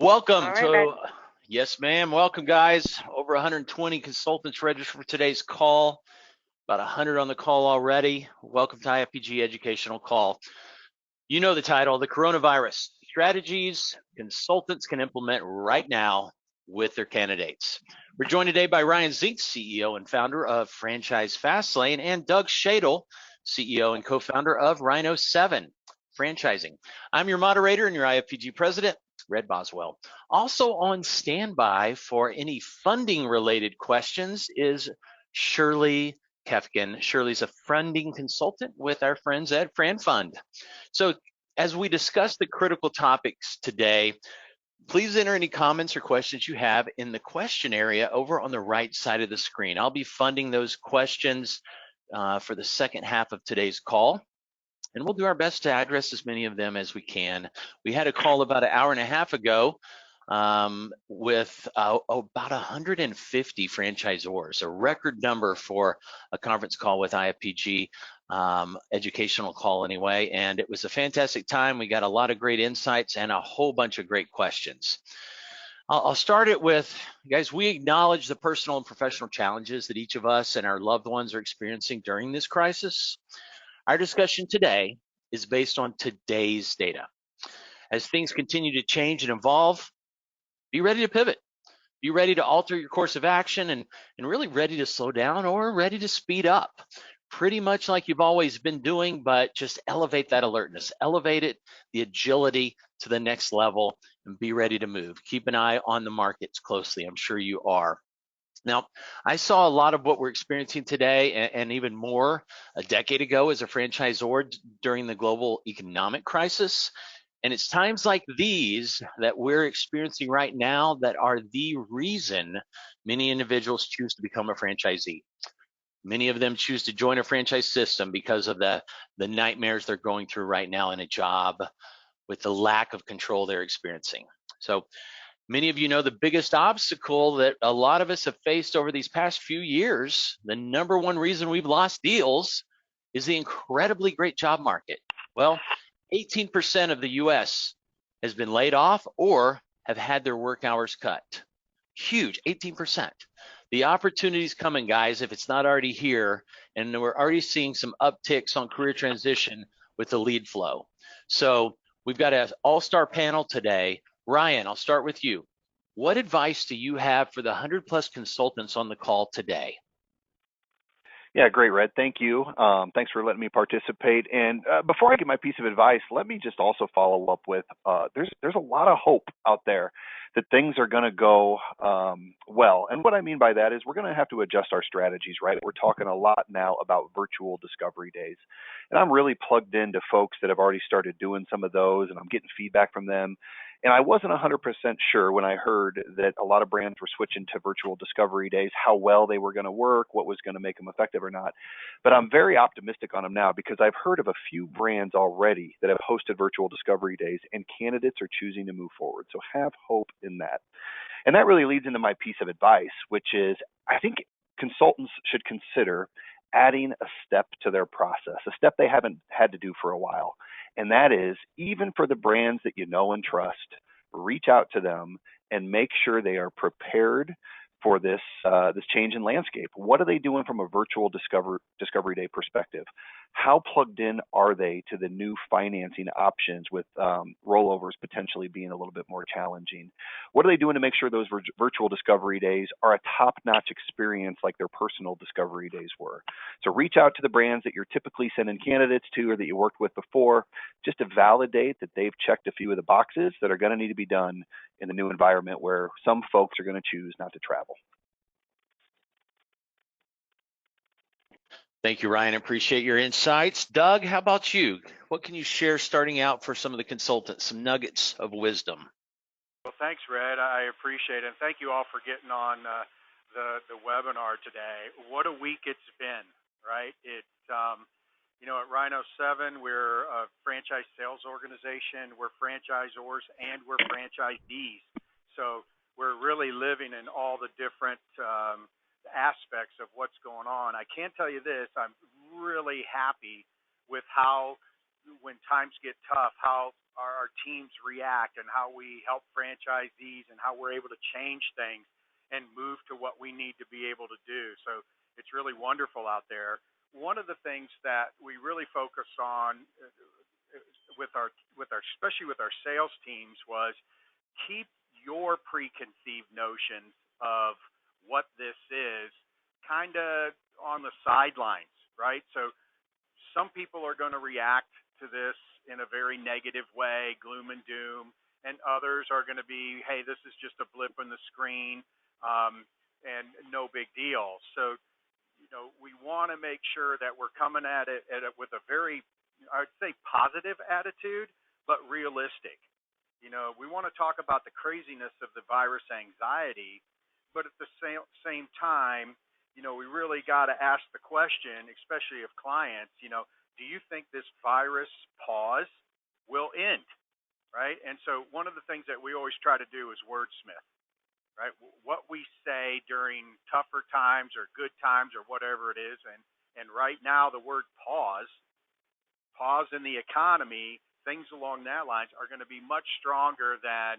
Welcome All right, Red. to, yes, ma'am. Welcome, guys. Over 120 consultants registered for today's call. About 100 on the call already. Welcome to IFPG Educational Call. You know the title, the coronavirus strategies consultants can implement right now with their candidates. We're joined today by Ryan Zink, CEO and founder of Franchise Fastlane, and Doug Schadle, CEO and co-founder of Rhino 7 Franchising. I'm your moderator and your IFPG President, Red Boswell. Also on standby for any funding-related questions is Shirley Kefkin. Shirley's a funding consultant with our friends at FranFund. So as we discuss the critical topics today, please enter any comments or questions you have in the question area over on the right side of the screen. I'll be funding those questions for the second half of today's call, and we'll do our best to address as many of them as we can. We had a call about an hour and a half ago with about 150 franchisors, a record number for a conference call with IFPG, educational call anyway, and it was a fantastic time. We got a lot of great insights and a whole bunch of great questions. I'll start it with, guys, we acknowledge the personal and professional challenges that each of us and our loved ones are experiencing during this crisis. Our discussion today is based on today's data. As things continue to change and evolve, be ready to pivot. Be ready to alter your course of action and really ready to slow down or ready to speed up. Pretty much like you've always been doing, but just elevate that alertness, elevate it, the agility to the next level, and be ready to move. Keep an eye on the markets closely. I'm sure you are. Now, I saw a lot of what we're experiencing today and even more a decade ago as a franchisor during the global economic crisis. And it's times like these that we're experiencing right now that are the reason many individuals choose to become a franchisee. Many of them choose to join a franchise system because of the nightmares they're going through right now in a job with the lack of control they're experiencing. So many of you know the biggest obstacle that a lot of us have faced over these past few years, the number one reason we've lost deals is the incredibly great job market. Well, 18% of the US has been laid off or have had their work hours cut. Huge, 18%. The opportunity's coming, guys, if it's not already here, and we're already seeing some upticks on career transition with the lead flow. So we've got an all-star panel today. Ryan, I'll start with you. What advice do you have for the 100+ consultants on the call today? Yeah, great, Red. Thank you. Thanks for letting me participate. And before I give my piece of advice, let me just also follow up with there's a lot of hope out there that things are going to go well. And what I mean by that is we're going to have to adjust our strategies, right? We're talking a lot now about virtual discovery days. And I'm really plugged into folks that have already started doing some of those, and I'm getting feedback from them. And I wasn't 100% sure when I heard that a lot of brands were switching to virtual discovery days, how well they were going to work, what was going to make them effective or not. But I'm very optimistic on them now because I've heard of a few brands already that have hosted virtual discovery days, and candidates are choosing to move forward. So have hope in that. And that really leads into my piece of advice, which is I think consultants should consider adding a step to their process, a step they haven't had to do for a while. And that is, even for the brands that you know and trust, reach out to them and make sure they are prepared for this change in landscape. What are they doing from a virtual discovery day perspective? How plugged in are they to the new financing options with rollovers potentially being a little bit more challenging? What are they doing to make sure those virtual discovery days are a top-notch experience like their personal discovery days were? So reach out to the brands that you're typically sending candidates to or that you worked with before, just to validate that they've checked a few of the boxes that are going to need to be done in the new environment where some folks are going to choose not to travel. Thank you, Ryan. Appreciate your insights. Doug, how about you? What can you share starting out for some of the consultants, some nuggets of wisdom? Well, thanks, Red. I appreciate it. And thank you all for getting on the webinar today. What a week it's been, right? At Rhino 7, we're a franchise sales organization. We're franchisors and we're franchisees. So we're really living in all the different aspects of what's going on. I can tell you this, I'm really happy with how when times get tough, how our teams react and how we help franchisees and how we're able to change things and move to what we need to be able to do. So it's really wonderful out there. One of the things that we really focus on with our especially with our sales teams was keep your preconceived notions of what this is kind of on the sidelines, right? So some people are going to react to this in a very negative way, gloom and doom, and others are going to be, hey, this is just a blip on the screen, and no big deal. So, we want to make sure that we're coming at it with a very, I'd say, positive attitude, but realistic. We want to talk about the craziness of the virus anxiety, but at the same time, we really got to ask the question, especially of clients, do you think this virus pause will end, right? And so one of the things that we always try to do is wordsmith, right? What we say during tougher times or good times or whatever it is. And right now the word pause in the economy, things along that lines are going to be much stronger than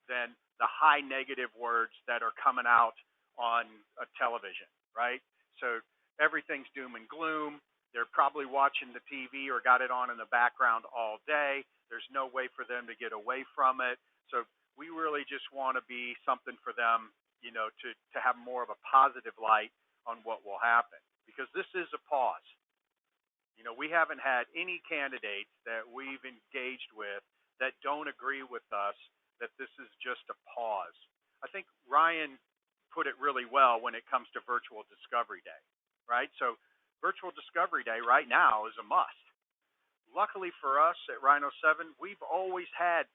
the high negative words that are coming out on a television, right? So everything's doom and gloom. They're probably watching the TV or got it on in the background all day. There's no way for them to get away from it. So we really just want to be something for them, to have more of a positive light on what will happen, because this is a pause. We haven't had any candidates that we've engaged with that don't agree with us that this is just a pause. I think Ryan put it really well when it comes to virtual discovery day, right? So virtual discovery day right now is a must. Luckily for us at Rhino 7, we've always had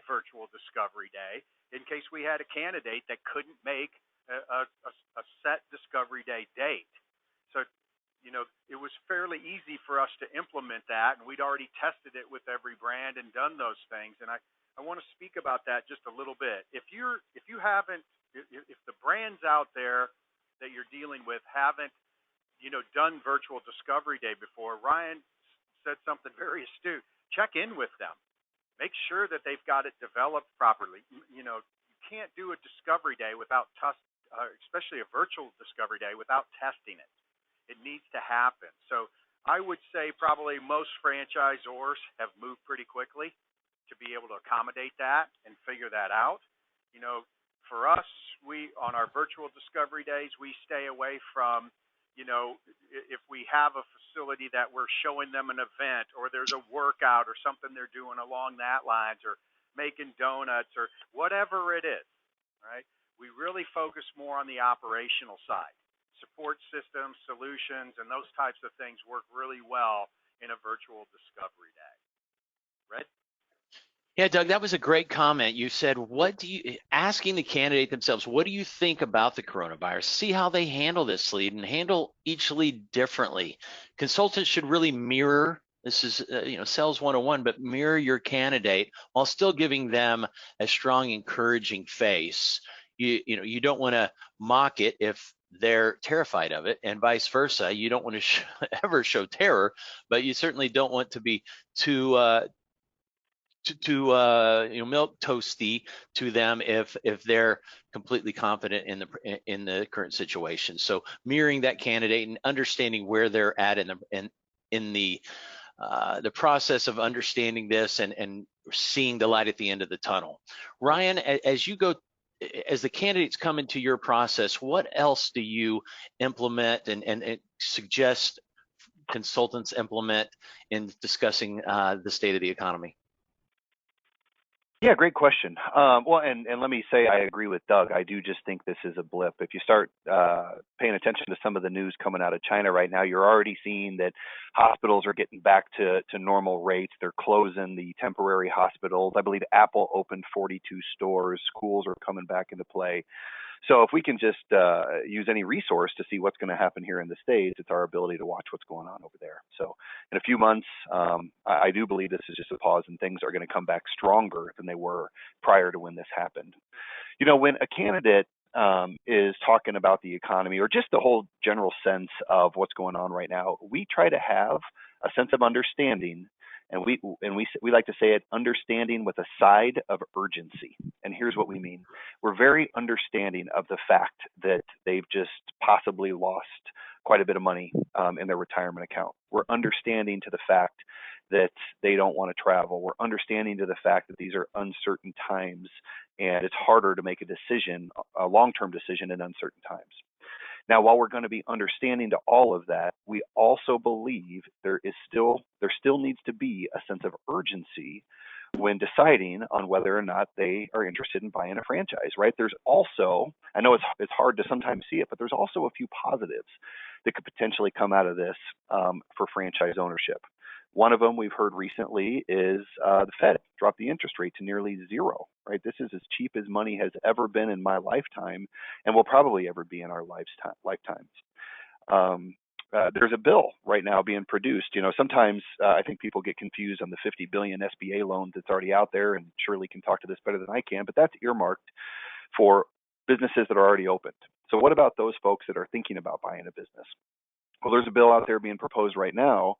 virtual discovery day in case we had a candidate that couldn't make a set discovery day date. So, it was fairly easy for us to implement that, and we'd already tested it with every brand and done those things. And I want to speak about that just a little bit. If the brands out there that you're dealing with haven't, done virtual discovery day before, Ryan said something very astute. Check in with them. Make sure that they've got it developed properly. You can't do a discovery day without especially a virtual discovery day without testing it. It needs to happen. So I would say probably most franchisors have moved pretty quickly to be able to accommodate that and figure that out. For us, on our virtual discovery days, we stay away from, if we have a facility that we're showing them an event or there's a workout or something they're doing along that lines or making donuts or whatever it is, right? We really focus more on the operational side. Support systems, solutions, and those types of things work really well in a virtual discovery day. Red? Yeah, Doug, that was a great comment. You said, asking the candidate themselves, what do you think about the coronavirus? See how they handle this lead and handle each lead differently. Consultants should really mirror, this is, sales 101, but mirror your candidate while still giving them a strong, encouraging face. You don't want to mock it if they're terrified of it, and vice versa. You don't want to ever show terror, but you certainly don't want to be too milk toasty to them if they're completely confident in the current situation. So mirroring that candidate and understanding where they're at in the process of understanding this and seeing the light at the end of the tunnel. Ryan, as the candidates come into your process, what else do you implement and suggest consultants implement in discussing the state of the economy? Yeah, great question. Well, and let me say I agree with Doug. I do just think this is a blip. If you start paying attention to some of the news coming out of China right now, you're already seeing that hospitals are getting back to normal rates. They're closing the temporary hospitals. I believe Apple opened 42 stores. Schools are coming back into play. So if we can just use any resource to see what's going to happen here in the States, it's our ability to watch what's going on over there. So in a few months, I do believe this is just a pause and things are going to come back stronger than they were prior to when this happened. When a candidate is talking about the economy or just the whole general sense of what's going on right now, we try to have a sense of understanding, and we like to say it, understanding with a side of urgency. And here's what we mean: we're very understanding of the fact that they've just possibly lost quite a bit of money in their retirement account. We're understanding to the fact that they don't want to travel. We're understanding to the fact that these are uncertain times, and it's harder to make a decision, a long-term decision in uncertain times. Now, while we're going to be understanding to all of that, we also believe there still needs to be a sense of urgency when deciding on whether or not they are interested in buying a franchise, right? There's also, I know it's hard to sometimes see it, but there's also a few positives that could potentially come out of this for franchise ownership. One of them we've heard recently is the Fed dropped the interest rate to nearly zero, right? This is as cheap as money has ever been in my lifetime and will probably ever be in our lifetimes. There's a bill right now being produced. Sometimes I think people get confused on the 50 billion SBA loan that's already out there, and Shirley can talk to this better than I can, but that's earmarked for businesses that are already opened. So what about those folks that are thinking about buying a business? Well, there's a bill out there being proposed right now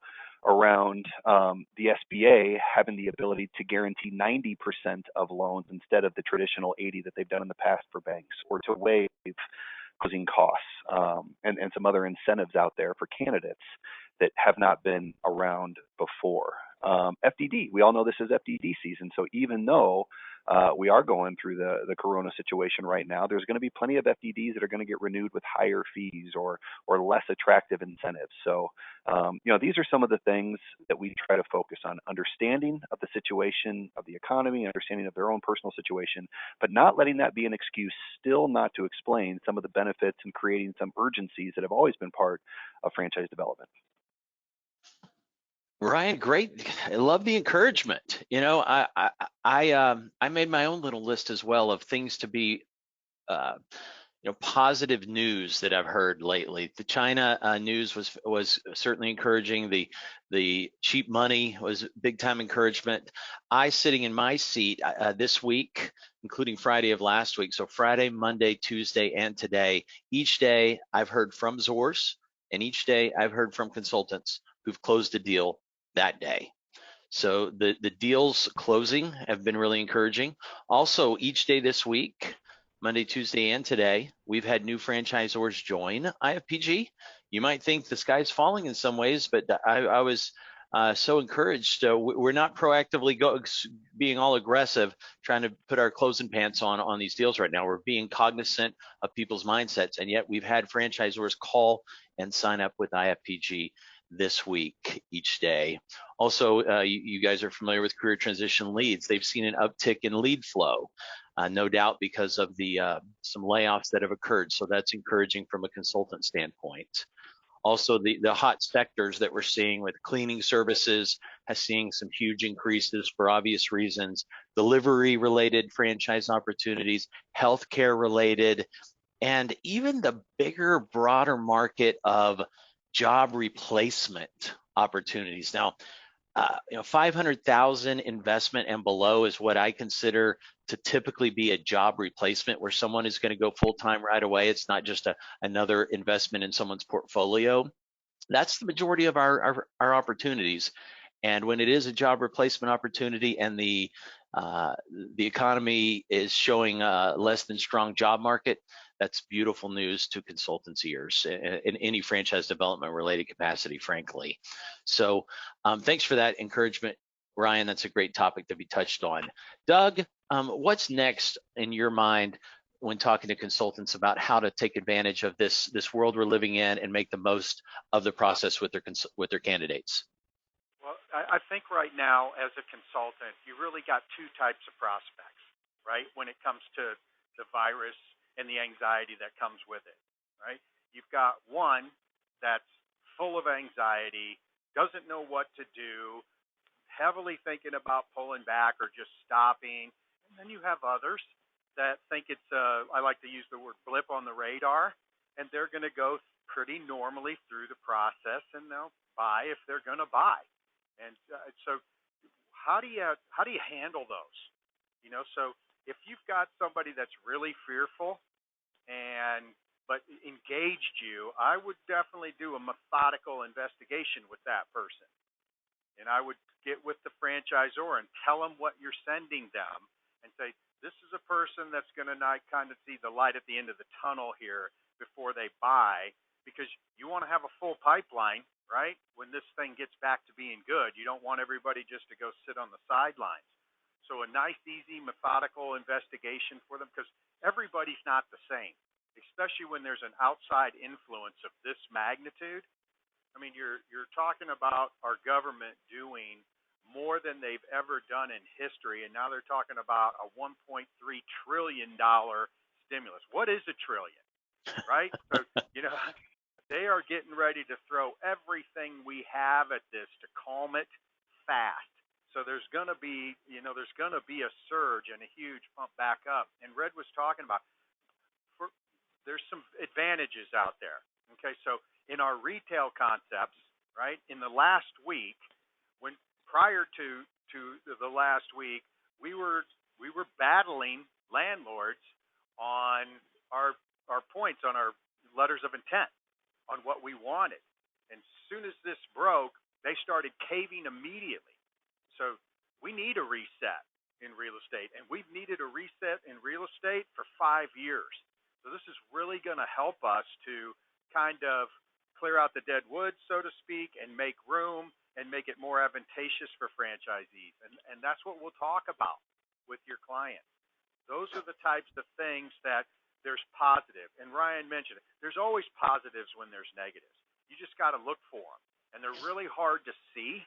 around the SBA having the ability to guarantee 90% of loans instead of the traditional 80 that they've done in the past for banks, or to waive closing costs and some other incentives out there for candidates that have not been around before. FDD, we all know this is FDD season, so even though we are going through the corona situation right now, there's going to be plenty of FDDs that are going to get renewed with higher fees or less attractive incentives. So these are some of the things that we try to focus on: understanding of the situation of the economy, understanding of their own personal situation, but not letting that be an excuse still not to explain some of the benefits and creating some urgencies that have always been part of franchise development. Ryan, great. I love the encouragement. I made my own little list as well of things to be positive news that I've heard lately. The China news was certainly encouraging. The cheap money was big time encouragement. I, sitting in my seat this week, including Friday of last week, so Friday, Monday, Tuesday, and today, each day I've heard from Zors, and each day I've heard from consultants who've closed a deal that day. So the deals closing have been really encouraging. Also, each day this week, Monday, Tuesday, and today, we've had new franchisors join IFPG. You might think the sky's falling in some ways, but I was so encouraged. We're not proactively being all aggressive, trying to put our closing pants on these deals right now. We're being cognizant of people's mindsets, and yet we've had franchisors call and sign up with IFPG this week each day. Also, you guys are familiar with career transition leads. They've seen an uptick in lead flow, no doubt because of the some layoffs that have occurred. So that's encouraging from a consultant standpoint. Also, the hot sectors that we're seeing with cleaning services has seeing some huge increases for obvious reasons. Delivery related franchise opportunities, healthcare related, and even the bigger, broader market of job replacement opportunities. Now, 500,000 investment and below is what I consider to typically be a job replacement, where someone is going to go full-time right away. It's not just another investment in someone's portfolio. That's the majority of our opportunities. And when it is a job replacement opportunity and the economy is showing less than strong job market, that's beautiful news to consultants' ears in any franchise development related capacity, frankly. So thanks for that encouragement, Ryan. That's a great topic to be touched on. Doug, what's next in your mind when talking to consultants about how to take advantage of this world we're living in and make the most of the process with their candidates? Well, I think right now, as a consultant, you really got two types of prospects, right? When it comes to the virus and the anxiety that comes with it, right? You've got one that's full of anxiety, doesn't know what to do, heavily thinking about pulling back or just stopping. And then you have others that think it's, I like to use the word blip on the radar, and they're going to go pretty normally through the process, and they'll buy if they're going to buy. And so how do you handle those? So if you've got somebody that's really fearful but engaged you, I would definitely do a methodical investigation with that person. And I would get with the franchisor and tell them what you're sending them and say, this is a person that's going to not kind of see the light at the end of the tunnel here before they buy, because you want to have a full pipeline, right? When this thing gets back to being good, you don't want everybody just to go sit on the sidelines. So a nice, easy, methodical investigation for them, because everybody's not the same, especially when there's an outside influence of this magnitude. I mean, you're talking about our government doing more than they've ever done in history, and now they're talking about a $1.3 trillion stimulus. What is a trillion, right? So, they are getting ready to throw everything we have at this to calm it fast. So there's going to be, a surge and a huge pump back up. And Red was talking about, there's some advantages out there. Okay, so in our retail concepts, right, in the last week, when prior to the last week, we were battling landlords on our points, on our letters of intent, on what we wanted. And as soon as this broke, they started caving immediately. So we need a reset in real estate, and we've needed a reset in real estate for 5 years. So this is really going to help us to kind of clear out the dead wood, so to speak, and make room and make it more advantageous for franchisees. And that's what we'll talk about with your clients. Those are the types of things that there's positive. And Ryan mentioned it. There's always positives when there's negatives. You just got to look for them. And they're really hard to see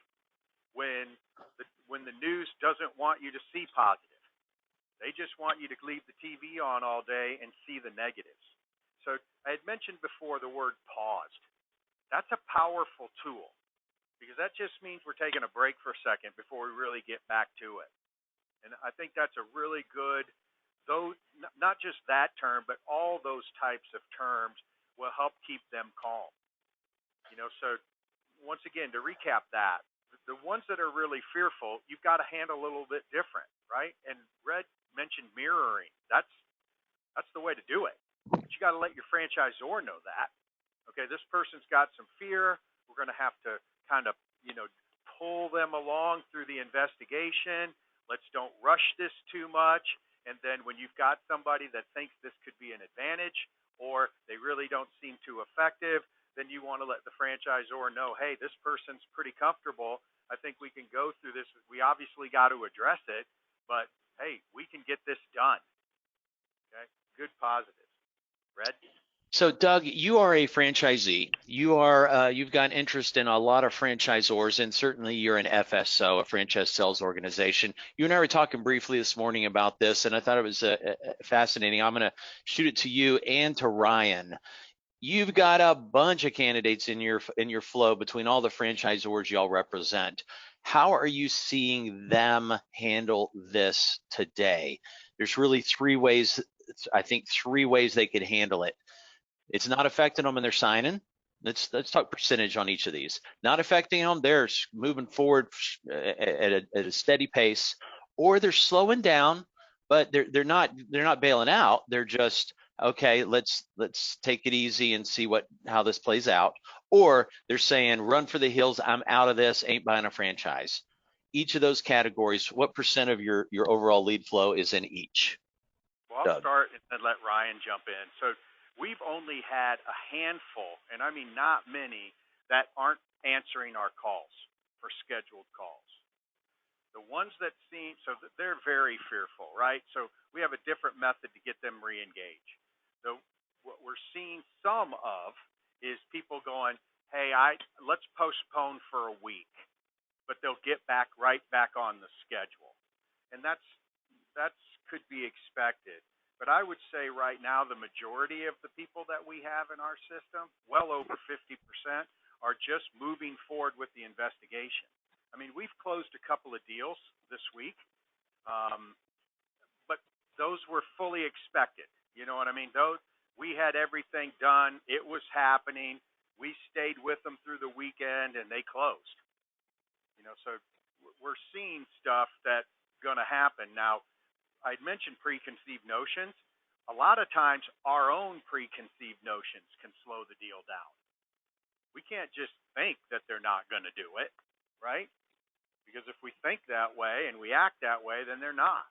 when the news doesn't want you to see positive. They just want you to leave the TV on all day and see the negatives. So I had mentioned before the word paused. That's a powerful tool, because that just means we're taking a break for a second before we really get back to it. And I think that's a really good, though, not just that term, but all those types of terms will help keep them calm. So once again, to recap that, the ones that are really fearful, you've got to handle a little bit different, right? And Red mentioned mirroring. That's the way to do it. But you got to let your franchisor know that. Okay, this person's got some fear. We're going to have to kind of, pull them along through the investigation. Let's don't rush this too much. And then when you've got somebody that thinks this could be an advantage, or they really don't seem too effective, then you want to let the franchisor know, hey, this person's pretty comfortable. I think we can go through this. We obviously got to address it, but hey, we can get this done. Okay, good positives. Red? So, Doug, you are a franchisee. You've got interest in a lot of franchisors, and certainly you're an FSO, a franchise sales organization. You and I were talking briefly this morning about this, and I thought it was fascinating. I'm going to shoot it to you and to Ryan. You've got a bunch of candidates in your flow between all the franchisors y'all represent. How are you seeing them handle this today? There's really three ways they could handle it. It's not affecting them in their signing. Let's talk percentage on each of these. Not affecting them, they're moving forward at a steady pace, or they're slowing down, but they're not bailing out. They're just, okay, let's take it easy and see how this plays out. Or they're saying, run for the hills, I'm out of this, ain't buying a franchise. Each of those categories, what percent of your overall lead flow is in each? Well, I'll start and let Ryan jump in. So we've only had a handful, and I mean not many, that aren't answering our calls for scheduled calls. The ones that seem, so they're very fearful, right? So we have a different method to get them re-engaged. So what we're seeing some of is people going, hey, let's postpone for a week, but they'll get right back on the schedule. And that's could be expected. But I would say right now the majority of the people that we have in our system, well over 50%, are just moving forward with the investigation. I mean, we've closed a couple of deals this week, but those were fully expected. You know what I mean? We had everything done. It was happening. We stayed with them through the weekend, and they closed. So we're seeing stuff that's going to happen. Now, I'd mentioned preconceived notions. A lot of times our own preconceived notions can slow the deal down. We can't just think that they're not going to do it, right? Because if we think that way and we act that way, then they're not.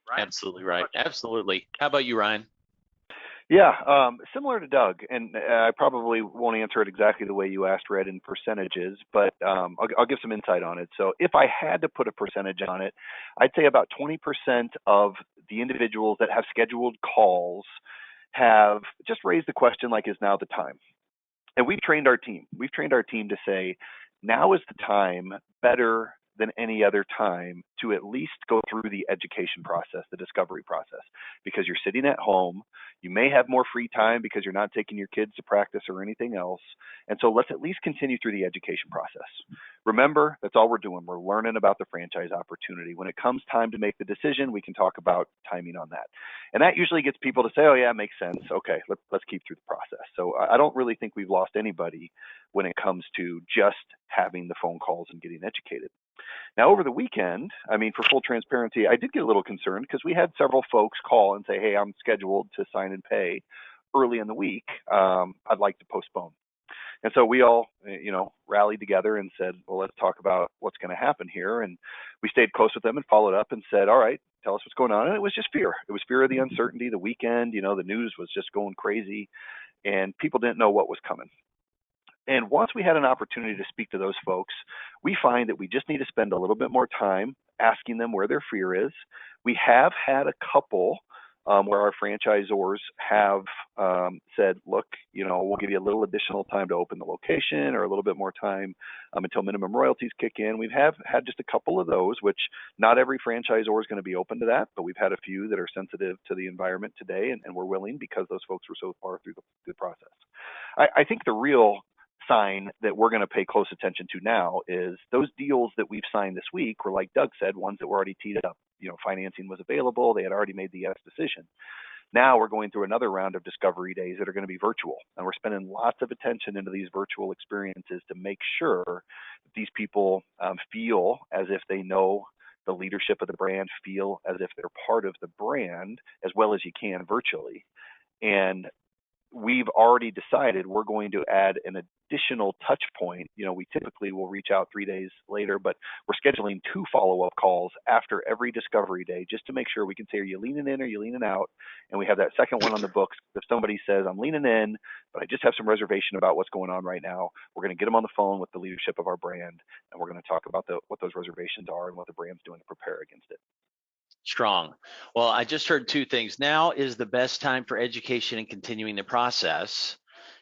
Right? Absolutely right. Absolutely. How about you, Ryan? Yeah, similar to Doug, and I probably won't answer it exactly the way you asked, Red, in percentages, but I'll give some insight on it. So if I had to put a percentage on it, I'd say about 20% of the individuals that have scheduled calls have just raised the question like, is now the time? And we've trained our team. We've trained our team to say, now is the time better than any other time to at least go through the education process, the discovery process, because you're sitting at home. You may have more free time because you're not taking your kids to practice or anything else. And so let's at least continue through the education process. Remember, that's all we're doing. We're learning about the franchise opportunity. When it comes time to make the decision, we can talk about timing on that. And that usually gets people to say, oh, yeah, it makes sense. Okay, let's keep through the process. So I don't really think we've lost anybody when it comes to just having the phone calls and getting educated. Now, over the weekend, I mean, for full transparency, I did get a little concerned because we had several folks call and say, hey, I'm scheduled to sign and pay early in the week. I'd like to postpone. And so we all, rallied together and said, well, let's talk about what's going to happen here. And we stayed close with them and followed up and said, all right, tell us what's going on. And it was just fear. It was fear of the uncertainty, the weekend, the news was just going crazy and people didn't know what was coming. And once we had an opportunity to speak to those folks, we find that we just need to spend a little bit more time asking them where their fear is. We have had a couple where our franchisors have said, look, we'll give you a little additional time to open the location or a little bit more time until minimum royalties kick in. We've had just a couple of those, which not every franchisor is going to be open to that, but we've had a few that are sensitive to the environment today, and we're willing because those folks were so far through the process. I think the real sign that we're going to pay close attention to now is those deals that we've signed this week were, like Doug said, ones that were already teed up. Financing was available. They had already made the yes decision. Now we're going through another round of discovery days that are going to be virtual. And we're spending lots of attention into these virtual experiences to make sure that these people feel as if they know the leadership of the brand, feel as if they're part of the brand as well as you can virtually. And we've already decided we're going to add an additional touch point. We typically will reach out 3 days later, but we're scheduling 2 follow-up calls after every discovery day just to make sure we can say, are you leaning in or are you leaning out? And we have that second one on the books. If somebody says, I'm leaning in, but I just have some reservation about what's going on right now, we're going to get them on the phone with the leadership of our brand, and we're going to talk about what those reservations are and what the brand's doing to prepare against it. Strong. Well, I just heard 2 things. Now is the best time for education and continuing the process,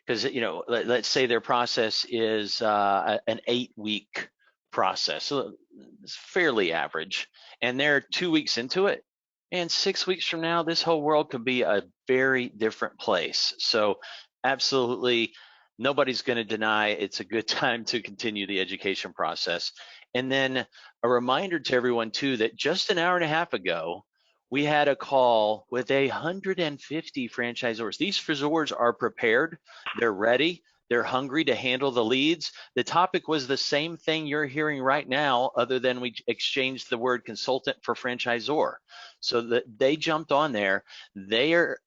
because let's say their process is an 8-week process, so it's fairly average, and they're 2 weeks into it, and 6 weeks from now, this whole world could be a very different place. So, absolutely, nobody's going to deny it's a good time to continue the education process. And then a reminder to everyone too that just an hour and a half ago, we had a call with 150 franchisors. These franchisors are prepared, they're ready, they're hungry to handle the leads. The topic was the same thing you're hearing right now, other than we exchanged the word consultant for franchisor. So that they jumped on there. They're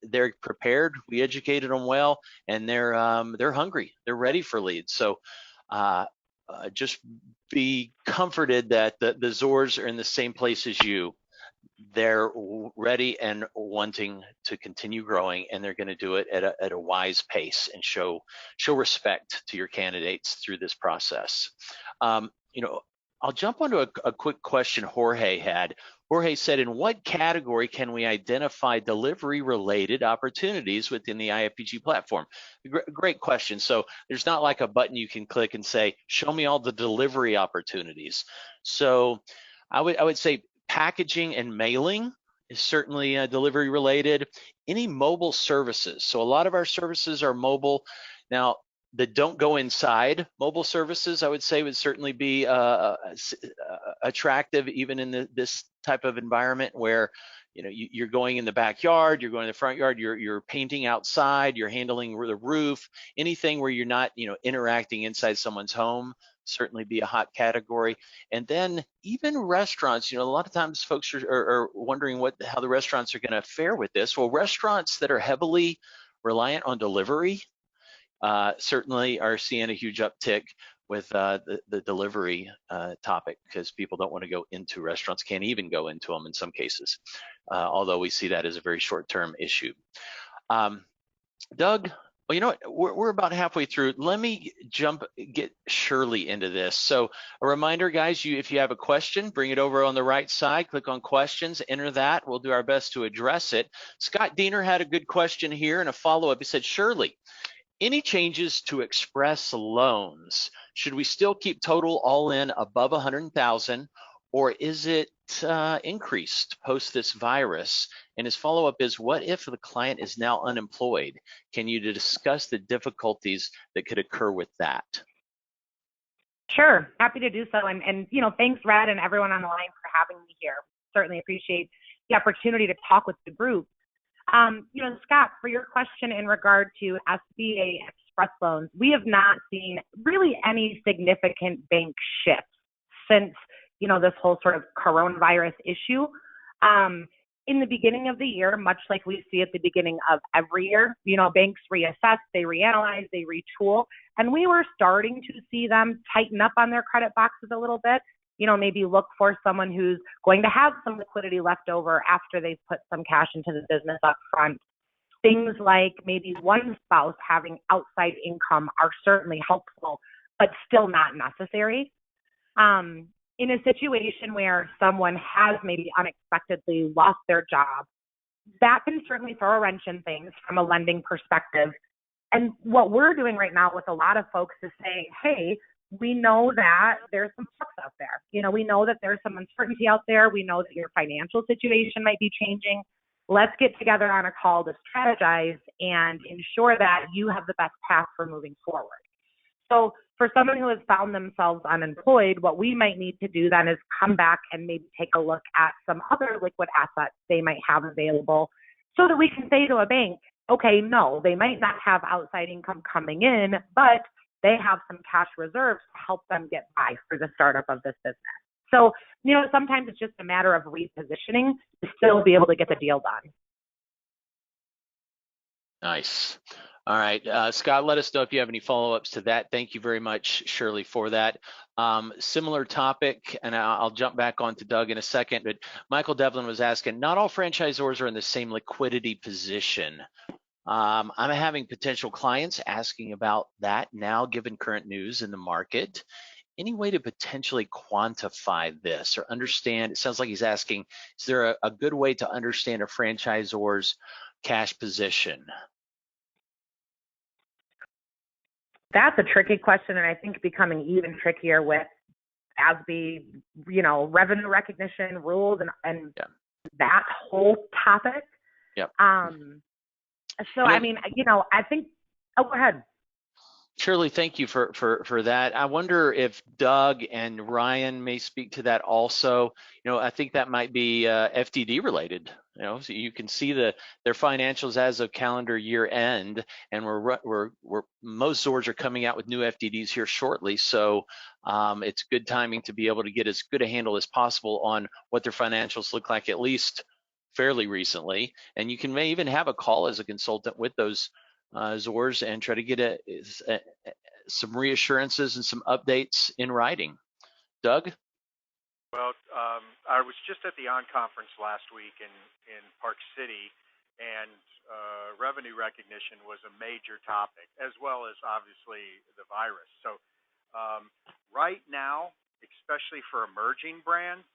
prepared. We educated them well, and they're hungry. They're ready for leads. So just be comforted that the Zors are in the same place as you. They're ready and wanting to continue growing, and they're going to do it at a wise pace and show respect to your candidates through this process. I'll jump onto a quick question Jorge had. Jorge said, in what category can we identify delivery-related opportunities within the IFPG platform? Great question. So there's not like a button you can click and say, show me all the delivery opportunities. So I would say packaging and mailing is certainly delivery-related. Any mobile services. So a lot of our services are mobile. Now, that don't go inside, mobile services, I would say, would certainly be attractive even in this type of environment where you're going in the backyard, you're going in the front yard, you're painting outside, you're handling the roof, anything where you're not interacting inside someone's home, certainly be a hot category. And then even restaurants, a lot of times folks are wondering how the restaurants are going to fare with this. Well, restaurants that are heavily reliant on delivery certainly are seeing a huge uptick. with the delivery topic, because people don't want to go into restaurants, can't even go into them in some cases, although we see that as a very short-term issue. Doug, well, you know what? We're about halfway through. Let me get Shirley into this. So a reminder, guys, if you have a question, bring it over on the right side, click on questions, enter that. We'll do our best to address it. Scott Diener had a good question here and a follow-up. He said, Shirley, any changes to express loans? Should we still keep total all in above 100,000, or is it increased post this virus? And his follow-up is, what if the client is now unemployed? Can you discuss the difficulties that could occur with that? Sure, happy to do so. And you know, thanks, Red, and everyone on the line for having me here. Certainly appreciate the opportunity to talk with the group. You know, Scott, for your question in regard to SBA express loans, we have not seen really any significant bank shifts since, you know, this whole sort of coronavirus issue. In the beginning of the year, much like we see at the beginning of every year, you know, banks reassess, they reanalyze, they retool, and we were starting to see them tighten up on their credit boxes a little bit. You know, maybe look for someone who's going to have some liquidity left over after they've put some cash into the business up front. Things like maybe one spouse having outside income are certainly helpful, but still not necessary. In a situation where someone has maybe unexpectedly lost their job, that can certainly throw a wrench in things from a lending perspective. And what we're doing right now with a lot of folks is saying, hey, we know that there's some flux out there. You know, we know that there's some uncertainty out there. We know that your financial situation might be changing. Let's get together on a call to strategize and ensure that you have the best path for moving forward. So for someone who has found themselves unemployed, what we might need to do then is come back and maybe take a look at some other liquid assets they might have available so that we can say to a bank, okay, no, they might not have outside income coming in, but they have some cash reserves to help them get by for the startup of this business. So, you know, sometimes it's just a matter of repositioning to still be able to get the deal done. Nice. All right, Scott, let us know if you have any follow-ups to that. Thank you very much, Shirley, for that. Similar topic, and I'll jump back on to Doug in a second, but Michael Devlin was asking, not all franchisors are in the same liquidity position. I'm having potential clients asking about that now, given current news in the market. Any way to potentially quantify this or understand? It sounds like he's asking, is there a good way to understand a franchisor's cash position? That's a tricky question, and I think becoming even trickier with ASB, you know, revenue recognition rules and yeah. that whole topic. Yep. So, I mean, you know, I think, oh, go ahead. Shirley, thank you for that. I wonder if Doug and Ryan may speak to that also. You know, I think that might be FDD related. You know, so you can see their financials as of calendar year end, and most ZORs are coming out with new FDDs here shortly. So it's good timing to be able to get as good a handle as possible on what their financials look like, at least fairly recently. And you may even have a call as a consultant with those ZORs and try to get some reassurances and some updates in writing. Doug? Well, I was just at the ON conference last week in Park City, and revenue recognition was a major topic, as well as obviously the virus. So right now, especially for emerging brands,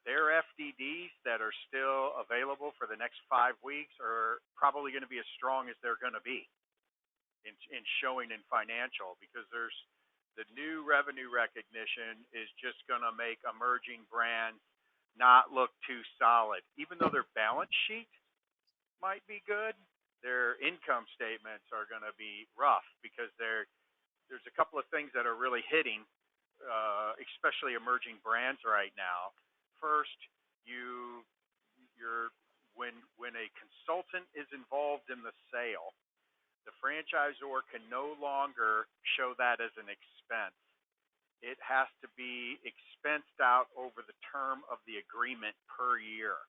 their FDDs that are still available for the next 5 weeks are probably going to be as strong as they're going to be in showing in financial, because there's the new revenue recognition is just going to make emerging brands not look too solid. Even though their balance sheet might be good, their income statements are going to be rough, because there's a couple of things that are really hitting, especially emerging brands right now. First, when a consultant is involved in the sale, the franchisor can no longer show that as an expense. It has to be expensed out over the term of the agreement per year.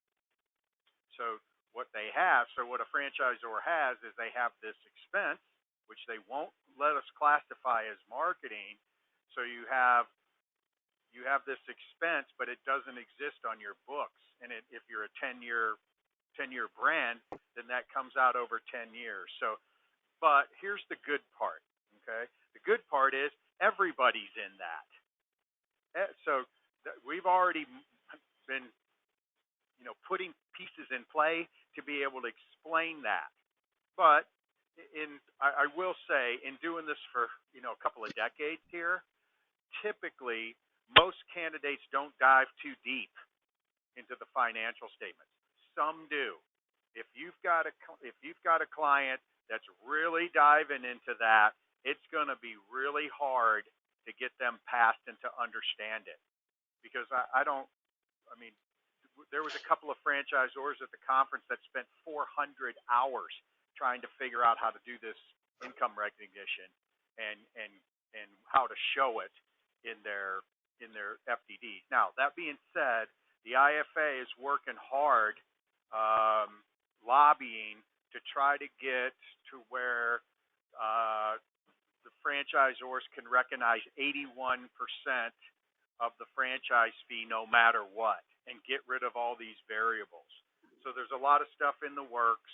So what a franchisor has is they have this expense, which they won't let us classify as marketing, so you have this expense, but it doesn't exist on your books. And if you're a 10-year brand, then that comes out over 10 years. So, but here's the good part, okay? The good part is everybody's in that. So we've already been, putting pieces in play to be able to explain that. But I will say, in doing this for, a couple of decades here, typically most candidates don't dive too deep into the financial statements. Some do. If you've got a client that's really diving into that, it's going to be really hard to get them past and to understand it. Because there was a couple of franchisors at the conference that spent 400 hours trying to figure out how to do this income recognition and how to show it in their FDDs. Now, that being said, the IFA is working hard, lobbying to try to get to where the franchisors can recognize 81% of the franchise fee no matter what and get rid of all these variables. So there's a lot of stuff in the works.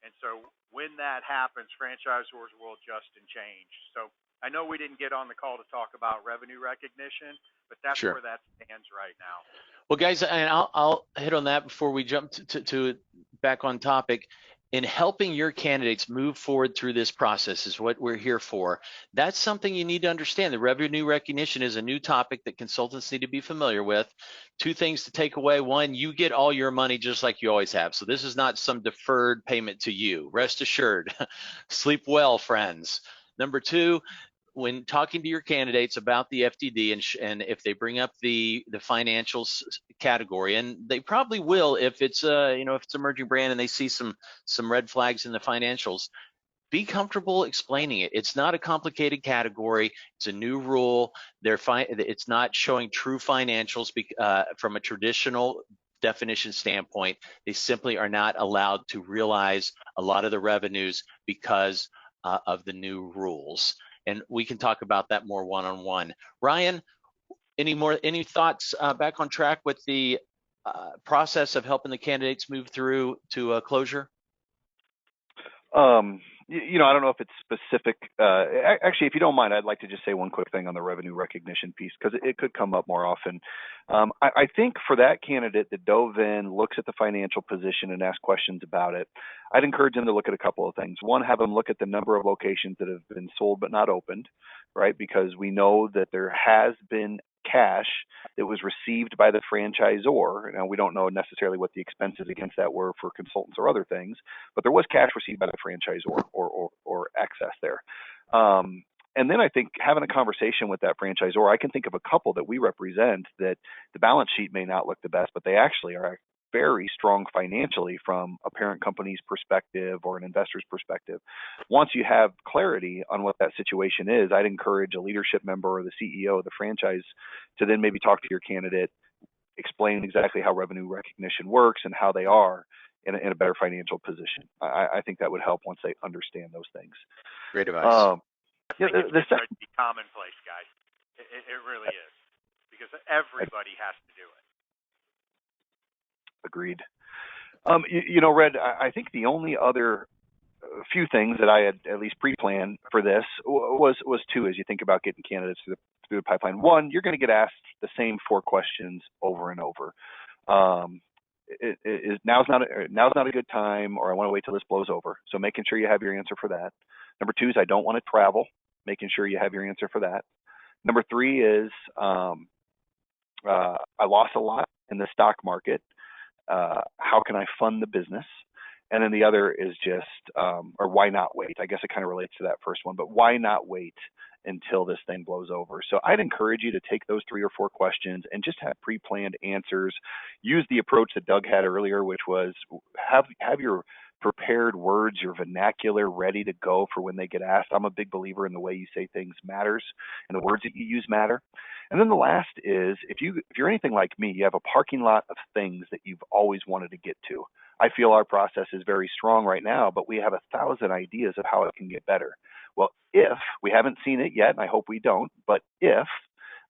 And so when that happens, franchisors will adjust and change. So I know we didn't get on the call to talk about revenue recognition, but that's Sure. where that stands right now. Well, guys, and I'll hit on that before we jump to back on topic. In helping your candidates move forward through this process is what we're here for. That's something you need to understand. The revenue recognition is a new topic that consultants need to be familiar with. Two things to take away. One, you get all your money just like you always have. So this is not some deferred payment to you. Rest assured. Sleep well, friends. Number two, when talking to your candidates about the FDD and if they bring up the financials category, and they probably will if it's if it's emerging brand and they see some red flags in the financials, be comfortable explaining it. It's not a complicated category. It's a new rule. It's not showing true financials from a traditional definition standpoint. They simply are not allowed to realize a lot of the revenues because of the new rules. And we can talk about that more one-on-one. Ryan, any thoughts back on track with the process of helping the candidates move through to closure? I don't know if it's specific. Actually, if you don't mind, I'd like to just say one quick thing on the revenue recognition piece, because it could come up more often. I think for that candidate that dove in, looks at the financial position and asks questions about it, I'd encourage them to look at a couple of things. One, have them look at the number of locations that have been sold but not opened, right? Because we know that there has been cash that was received by the franchisor. Now, we don't know necessarily what the expenses against that were for consultants or other things, but there was cash received by the franchisor or excess there. And then I think having a conversation with that franchisor, I can think of a couple that we represent that the balance sheet may not look the best, but they actually are very strong financially from a parent company's perspective or an investor's perspective. Once you have clarity on what that situation is, I'd encourage a leadership member or the CEO of the franchise to then maybe talk to your candidate, explain exactly how revenue recognition works and how they are in a better financial position. I think that would help once they understand those things. Great advice. The second be commonplace, guys. It really is, because everybody has to do it. Agreed. Red, I think the only other few things that I had at least pre-planned for this was two, as you think about getting candidates through the pipeline. One, you're going to get asked the same 4 questions over and over. Now's not a good time, or I want to wait till this blows over. So making sure you have your answer for that. Number 2 is I don't want to travel. Making sure you have your answer for that. Number 3 is I lost a lot in the stock market. How can I fund the business? And then the other is just, or why not wait? I guess it kind of relates to that first one, but why not wait until this thing blows over? So I'd encourage you to take those 3 or 4 questions and just have pre-planned answers. Use the approach that Doug had earlier, which was have your prepared words, your vernacular ready to go for when they get asked. I'm a big believer in the way you say things matters and the words that you use matter. And then the last is, if you're anything like me, you have a parking lot of things that you've always wanted to get to. I feel our process is very strong right now, but we have 1,000 ideas of how it can get better. Well, if we haven't seen it yet, and I hope we don't, but if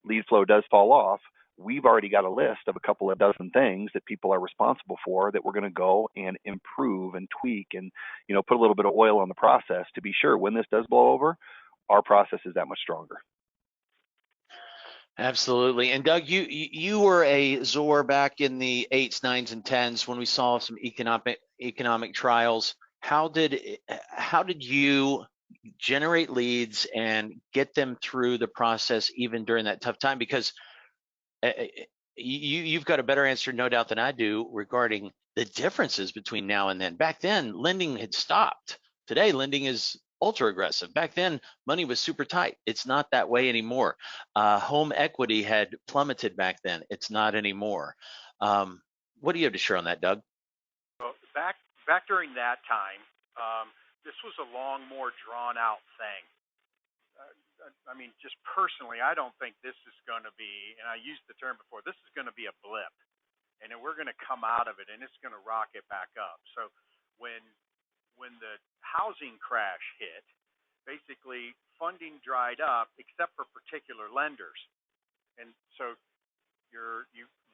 lead flow does fall off, we've already got a list of a couple of dozen things that people are responsible for that we're going to go and improve and tweak and, put a little bit of oil on the process to be sure when this does blow over, our process is that much stronger. Absolutely. And Doug, you were a Zor back in the 8s, 9s, and 10s when we saw some economic trials. How did you generate leads and get them through the process even during that tough time? Because you've got a better answer, no doubt, than I do regarding the differences between now and then. Back then, lending had stopped. Today, lending is ultra aggressive. Back then, money was super tight. It's not that way anymore. Home equity had plummeted back then. It's not anymore. What do you have to share on that, Doug? Well, back during that time, this was a long, more drawn out thing. I mean, just personally, I don't think this is going to be, and I used the term before, this is going to be a blip, and then we're going to come out of it, and it's going to rocket back up. So when the housing crash hit, basically funding dried up except for particular lenders, and so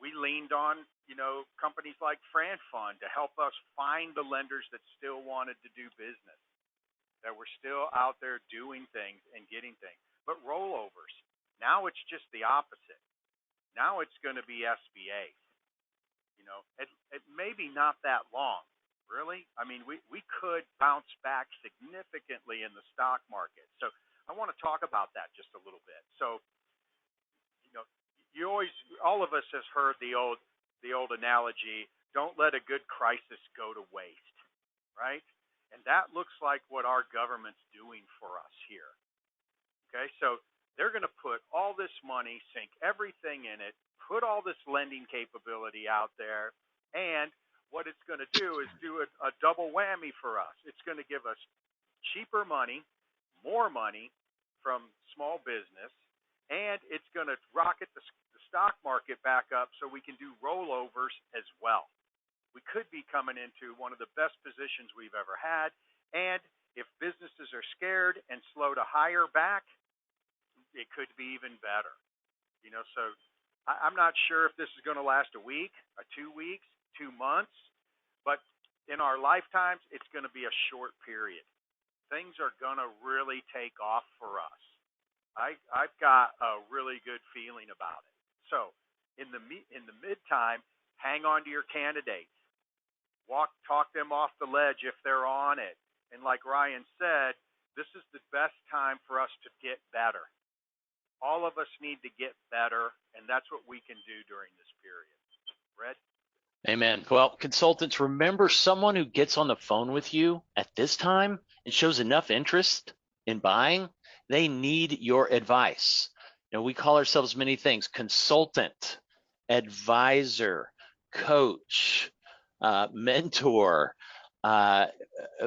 we leaned on companies like Fran Fund to help us find the lenders that still wanted to do business, that were still out there doing things and getting things. But rollovers, now it's just the opposite. Now it's going to be SBAs. It maybe not that long, really. I mean, we could bounce back significantly in the stock market. So I want to talk about that just a little bit. So, all of us has heard the old analogy, don't let a good crisis go to waste, right? And that looks like what our government's doing for us here. Okay, so they're going to put all this money, sink everything in it, put all this lending capability out there, and what it's going to do is do a double whammy for us. It's going to give us cheaper money, more money from small business, and it's going to rocket the stock market back up so we can do rollovers as well. We could be coming into one of the best positions we've ever had, and if businesses are scared and slow to hire back, it could be even better. So I'm not sure if this is going to last a week, 2 weeks, 2 months, but in our lifetimes, it's going to be a short period. Things are going to really take off for us. I've got a really good feeling about it. So in the meantime, hang on to your candidates. Talk them off the ledge if they're on it. And like Ryan said, this is the best time for us to get better. All of us need to get better, and that's what we can do during this period. Red? Amen. Well, consultants, remember, someone who gets on the phone with you at this time and shows enough interest in buying, they need your advice. We call ourselves many things: consultant, advisor, coach, mentor,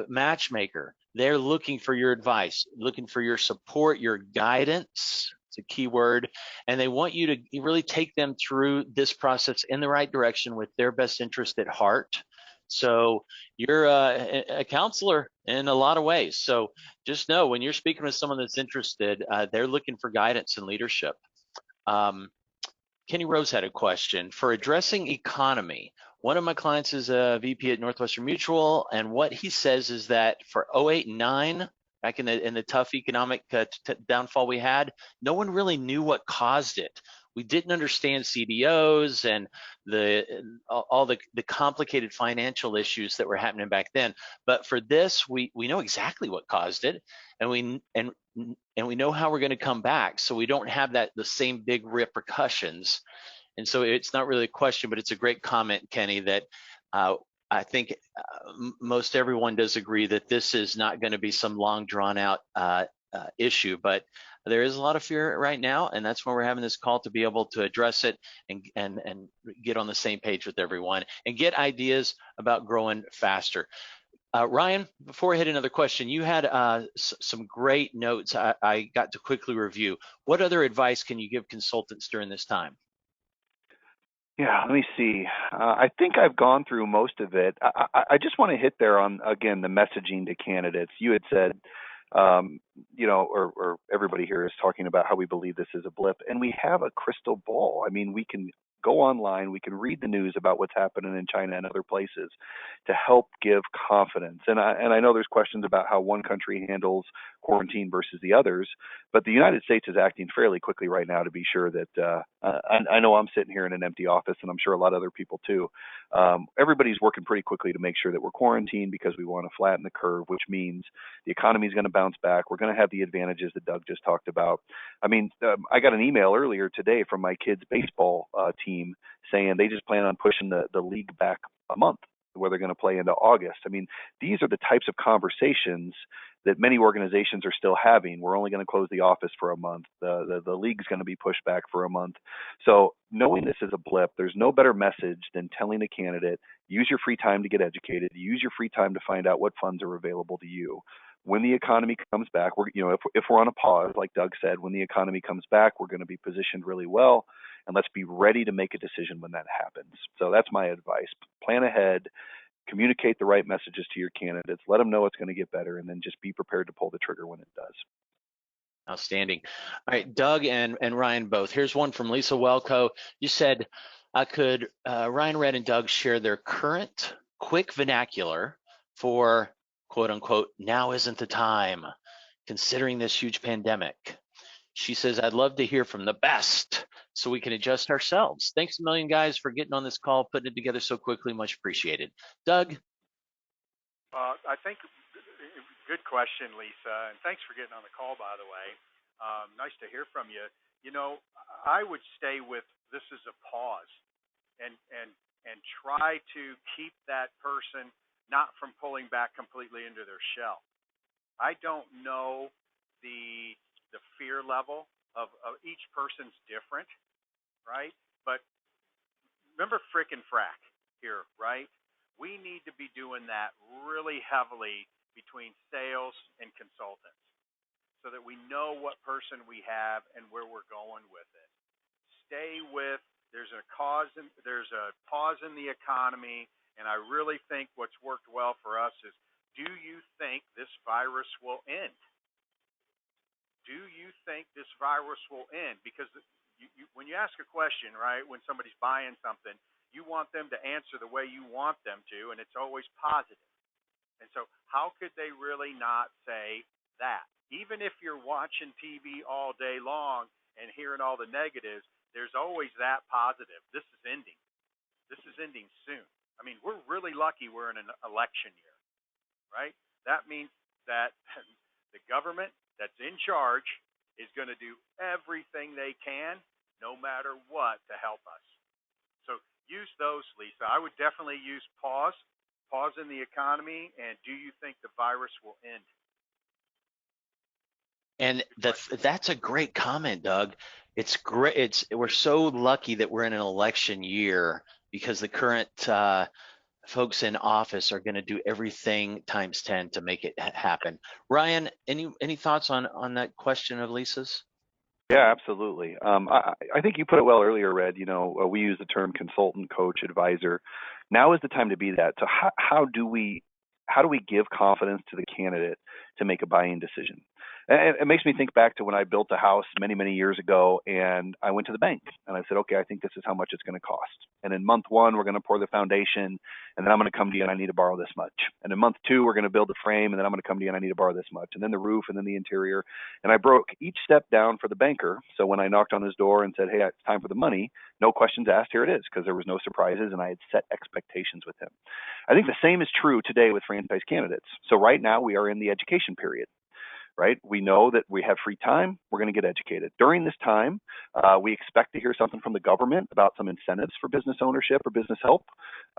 matchmaker. They're looking for your advice, looking for your support, your guidance. It's a key word. And they want you to really take them through this process in the right direction with their best interest at heart. So you're a counselor in a lot of ways. So just know, when you're speaking with someone that's interested, they're looking for guidance and leadership. Kenny Rose had a question. For addressing economy, one of my clients is a VP at Northwestern Mutual, and what he says is that for 08 and 9, back in the tough economic downfall we had, no one really knew what caused it. We didn't understand CDOs and all the complicated financial issues that were happening back then. But for this, we know exactly what caused it, and we know how we're going to come back. So we don't have the same big repercussions. And so it's not really a question, but it's a great comment, Kenny, that I think most everyone does agree that this is not going to be some long drawn out issue, but there is a lot of fear right now, and that's why we're having this call, to be able to address it and get on the same page with everyone and get ideas about growing faster. Ryan, before I hit another question, you had some great notes I got to quickly review. What other advice can you give consultants during this time? Yeah, let me see. I think I've gone through most of it. I just want to hit there on, again, the messaging to candidates. You had said, or everybody here is talking about how we believe this is a blip, and we have a crystal ball. I mean, we can go online, we can read the news about what's happening in China and other places to help give confidence. And I know there's questions about how one country handles quarantine versus the others, but the United States is acting fairly quickly right now to be sure that I know I'm sitting here in an empty office, and I'm sure a lot of other people too. Everybody's working pretty quickly to make sure that we're quarantined because we want to flatten the curve, which means the economy is going to bounce back. We're going to have the advantages that Doug just talked about. I mean, I got an email earlier today from my kids' baseball team saying they just plan on pushing the league back a month, where they're going to play into August. I mean, these are the types of conversations that many organizations are still having. We're only going to close the office for a month. The league's going to be pushed back for a month. So knowing this is a blip, there's no better message than telling a candidate, use your free time to get educated, use your free time to find out what funds are available to you. When the economy comes back, if we're on a pause, like Doug said, when the economy comes back, we're going to be positioned really well, and let's be ready to make a decision when that happens. So that's my advice. Plan ahead, communicate the right messages to your candidates, let them know it's going to get better, and then just be prepared to pull the trigger when it does. Outstanding. All right, Doug and Ryan both. Here's one from Lisa Welko. You said, could Ryan, Red, and Doug share their current quick vernacular for quote unquote, now isn't the time, considering this huge pandemic? She says, I'd love to hear from the best so we can adjust ourselves. Thanks a million, guys, for getting on this call, putting it together so quickly. Much appreciated. Doug? I think good question, Lisa, and thanks for getting on the call, by the way. Nice to hear from you. You know, I would stay with this is a pause, and try to keep that person not from pulling back completely into their shell. I don't know the fear level of each person's different, right? But remember frickin' frack here, right? We need to be doing that really heavily between sales and consultants so that we know what person we have and where we're going with it. Stay with, there's a pause in the economy, and I really think what's worked well for us is, do you think this virus will end? Do you think this virus will end? Because when you ask a question, right, when somebody's buying something, you want them to answer the way you want them to, and it's always positive. And so how could they really not say that? Even if you're watching TV all day long and hearing all the negatives, there's always that positive. This is ending. This is ending soon. I mean, we're really lucky we're in an election year, right? That means that the government that's in charge is going to do everything they can, no matter what, to help us. So use those, Lisa. I would definitely use pause in the economy, and do you think the virus will end? And that's a great comment, Doug. It's great. We're so lucky that we're in an election year because the current folks in office are going to do everything times 10 to make it happen. Ryan, any thoughts on that question of Lisa's? Yeah, absolutely. I think you put it well earlier, Red. You know, we use the term consultant, coach, advisor. Now is the time to be that. So how do we give confidence to the candidate to make a buying decision? And it makes me think back to when I built a house many, many years ago, and I went to the bank and I said, okay, I think this is how much it's going to cost. And in month one, we're going to pour the foundation, and then I'm going to come to you and I need to borrow this much. And in month two, we're going to build the frame, and then I'm going to come to you and I need to borrow this much. And then the roof, and then the interior. And I broke each step down for the banker. So when I knocked on his door and said, hey, it's time for the money, no questions asked, here it is, because there was no surprises and I had set expectations with him. I think the same is true today with franchise candidates. So right now we are in the education period. Right? We know that we have free time. We're going to get educated. During this time, we expect to hear something from the government about some incentives for business ownership or business help.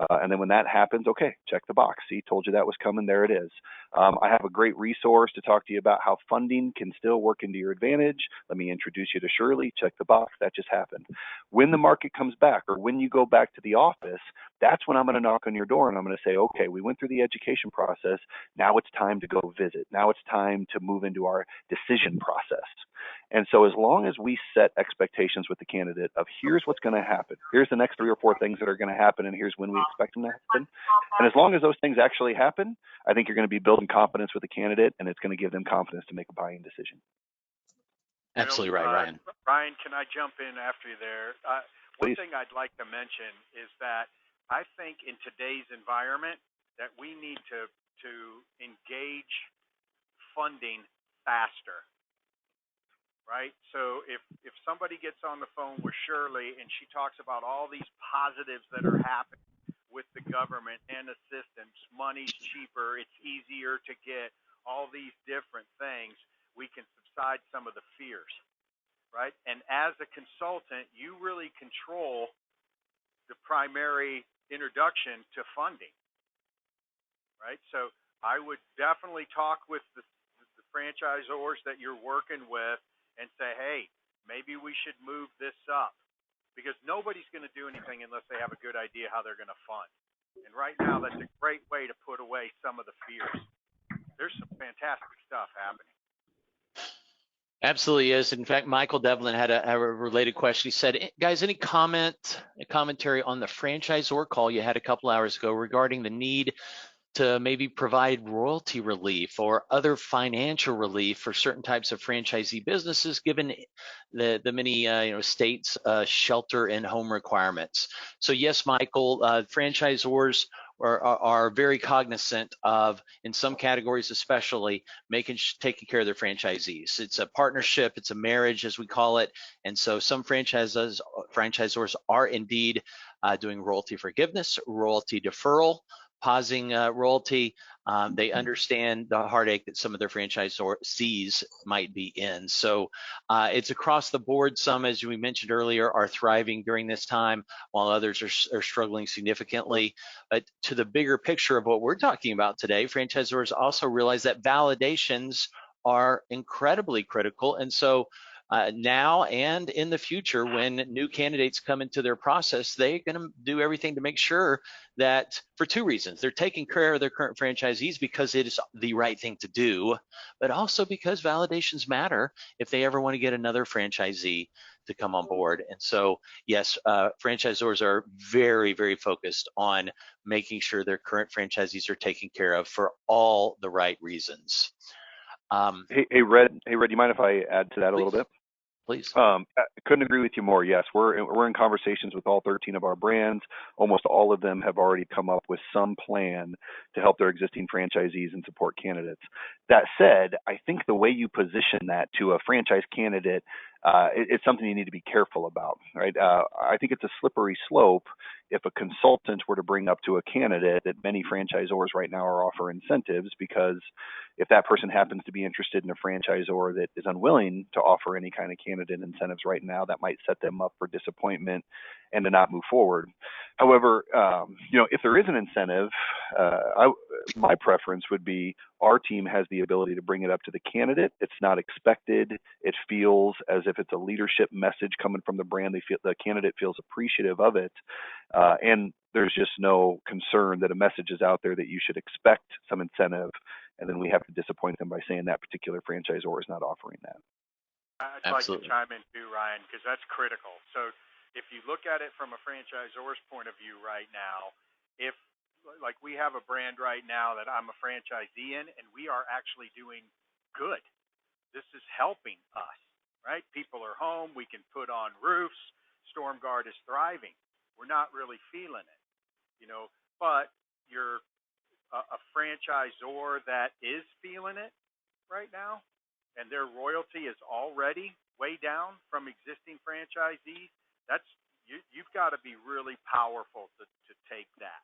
And then when that happens, okay, check the box. See, told you that was coming. There it is. I have a great resource to talk to you about how funding can still work into your advantage. Let me introduce you to Shirley. Check the box. That just happened. When the market comes back or when you go back to the office, that's when I'm going to knock on your door and I'm going to say, okay, we went through the education process. Now it's time to go visit. Now it's time to move into our decision process. And so as long as we set expectations with the candidate of here's what's going to happen, here's the next 3 or 4 things that are going to happen, and here's when we expect them to happen. And as long as those things actually happen, I think you're going to be building confidence with the candidate, and it's going to give them confidence to make a buying decision. Absolutely right, Ryan. Ryan, can I jump in after you there? One thing I'd like to mention is that I think in today's environment that we need to engage funding faster, right? So if somebody gets on the phone with Shirley and she talks about all these positives that are happening with the government and assistance, money's cheaper, it's easier to get, all these different things, we can subside some of the fears, right? And as a consultant, you really control the primary introduction to funding, right? So I would definitely talk with the franchisors that you're working with and say, hey, maybe we should move this up, because nobody's going to do anything unless they have a good idea how they're going to fund. And right now, that's a great way to put away some of the fears. There's some fantastic stuff happening. Absolutely is. In fact, Michael Devlin had a related question. He said, guys, any commentary on the franchisor call you had a couple hours ago regarding the need to maybe provide royalty relief or other financial relief for certain types of franchisee businesses, given the many states shelter in home requirements? So yes, Michael, franchisors are very cognizant of, in some categories especially, taking care of their franchisees. It's a partnership, it's a marriage as we call it, and so some franchisors are indeed doing royalty forgiveness, royalty deferral, pausing royalty. They understand the heartache that some of their franchisees might be in. So it's across the board. Some, as we mentioned earlier, are thriving during this time, while others are struggling significantly. But to the bigger picture of what we're talking about today, franchisors also realize that validations are incredibly critical. And so now and in the future, when new candidates come into their process, they're going to do everything to make sure that, for 2 reasons, they're taking care of their current franchisees because it is the right thing to do, but also because validations matter if they ever want to get another franchisee to come on board. And so, yes, franchisors are very, very focused on making sure their current franchisees are taken care of for all the right reasons. Hey, Red, do you mind if I add to that a little bit? Please. I couldn't agree with you more. Yes, we're in conversations with all 13 of our brands. Almost all of them have already come up with some plan to help their existing franchisees and support candidates. That said, I think the way you position that to a franchise candidate, it's something you need to be careful about, right? I think it's a slippery slope if a consultant were to bring up to a candidate that many franchisors right now are offering incentives, because if that person happens to be interested in a franchisor that is unwilling to offer any kind of candidate incentives right now, that might set them up for disappointment and to not move forward. However, if there is an incentive, my preference would be our team has the ability to bring it up to the candidate. It's not expected. It feels as if it's a leadership message coming from the brand. The candidate feels appreciative of it. And there's just no concern that a message is out there that you should expect some incentive, and then we have to disappoint them by saying that particular franchisor is not offering that. I'd Absolutely. Like to chime in too, Ryan, because that's critical. So if you look at it from a franchisor's point of view right now, if like we have a brand right now that I'm a franchisee in, and we are actually doing good. This is helping us, right? People are home. We can put on roofs. StormGuard is thriving. We're not really feeling it, but you're a franchisor that is feeling it right now, and their royalty is already way down from existing franchisees. You've got to be really powerful to take that.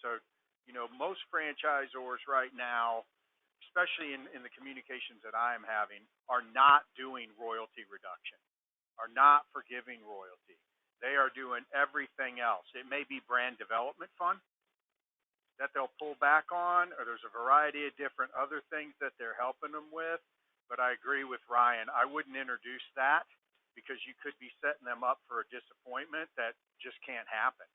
So, most franchisors right now, especially in the communications that I'm having, are not doing royalty reduction, are not forgiving royalty. They are doing everything else. It may be brand development fund that they'll pull back on, or there's a variety of different other things that they're helping them with. But I agree with Ryan. I wouldn't introduce that, because you could be setting them up for a disappointment that just can't happen.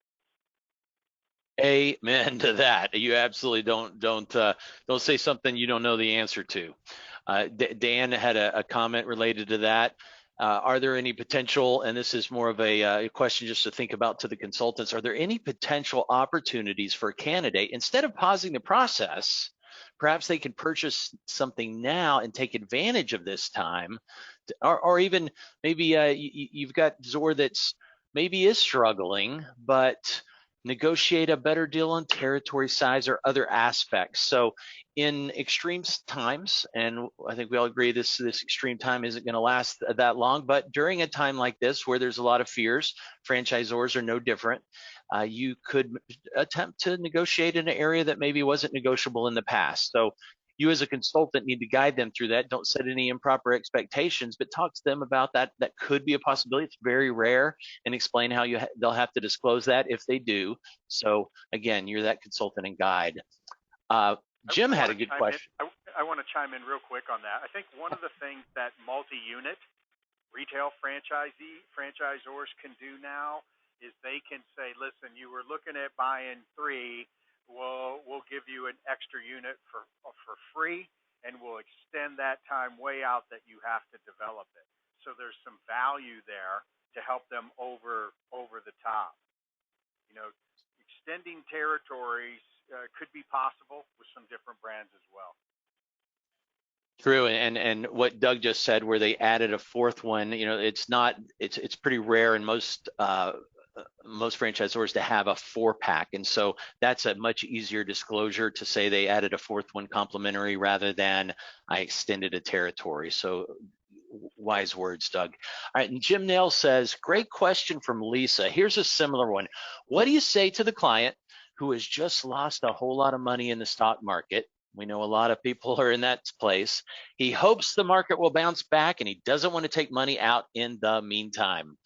Amen to that. You absolutely don't say something you don't know the answer to. Dan had a comment related to that. Are there any potential, and this is more of a question just to think about to the consultants, are there any potential opportunities for a candidate, instead of pausing the process, perhaps they could purchase something now and take advantage of this time, or even maybe you've got Zor that's maybe is struggling, but negotiate a better deal on territory size or other aspects. So in extreme times, and I think we all agree this extreme time isn't going to last that long, but during a time like this where there's a lot of fears, franchisors are no different. You could attempt to negotiate in an area that maybe wasn't negotiable in the past. So you as a consultant need to guide them through that. Don't set any improper expectations, but talk to them about that. That could be a possibility. It's very rare, and explain how they'll have to disclose that if they do. So again, you're that consultant and guide. Jim had a good question. I want to chime in real quick on that. I think one of the things that multi-unit retail franchisors can do now is they can say, listen, you were looking at buying 3, we'll give you an extra unit for free, and we'll extend that time way out that you have to develop it. So there's some value there to help them over the top. You know, extending territories could be possible with some different brands as well. True, and what Doug just said, where they added a 4th one, you know, it's pretty rare in most franchisors to have a 4-pack, and so that's a much easier disclosure to say they added a 4th one complimentary rather than I extended a territory. So wise words, Doug. All right, and Jim Nail says, great question from Lisa. Here's a similar one. What do you say to the client who has just lost a whole lot of money in the stock market? We know a lot of people are in that place. He hopes the market will bounce back, and he doesn't want to take money out in the meantime.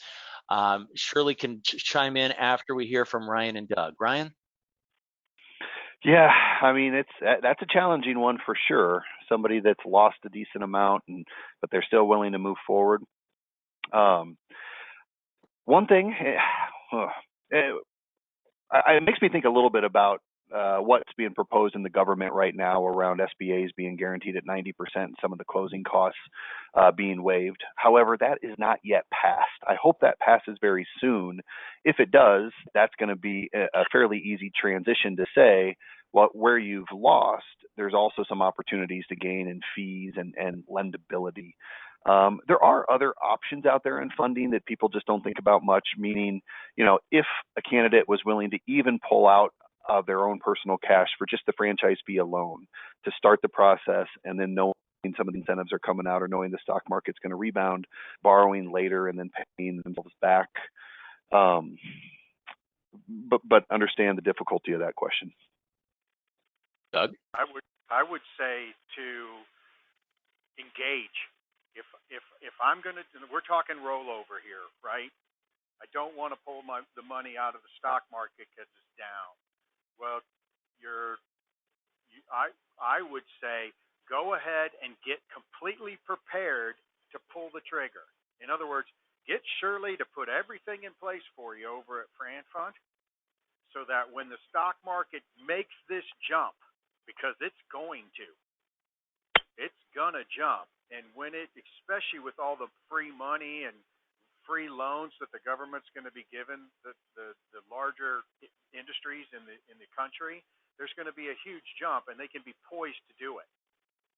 Shirley can chime in after we hear from Ryan and Doug. Ryan? Yeah, I mean, that's a challenging one for sure. Somebody that's lost a decent amount, but they're still willing to move forward. One thing, it makes me think a little bit about what's being proposed in the government right now around SBAs being guaranteed at 90% and some of the closing costs being waived. However, that is not yet passed. I hope that passes very soon. If it does, that's going to be a fairly easy transition to say, well, where you've lost, there's also some opportunities to gain in fees and lendability. There are other options out there in funding that people just don't think about much, meaning, you know, if a candidate was willing to even pull out of their own personal cash for just the franchise fee alone to start the process, and then knowing some of the incentives are coming out or knowing the stock market's going to rebound, borrowing later and then paying themselves back. But understand the difficulty of that question. Doug? I would say to engage. If I'm going to, we're talking rollover here, right? I don't want to pull the money out of the stock market because it's down. Well, I would say go ahead and get completely prepared to pull the trigger. In other words, get Shirley to put everything in place for you over at FranFund, so that when the stock market makes this jump, because it's going to jump, and when it, especially with all the free money and free loans that the government's going to be giving the larger industries in the country, there's going to be a huge jump, and they can be poised to do it.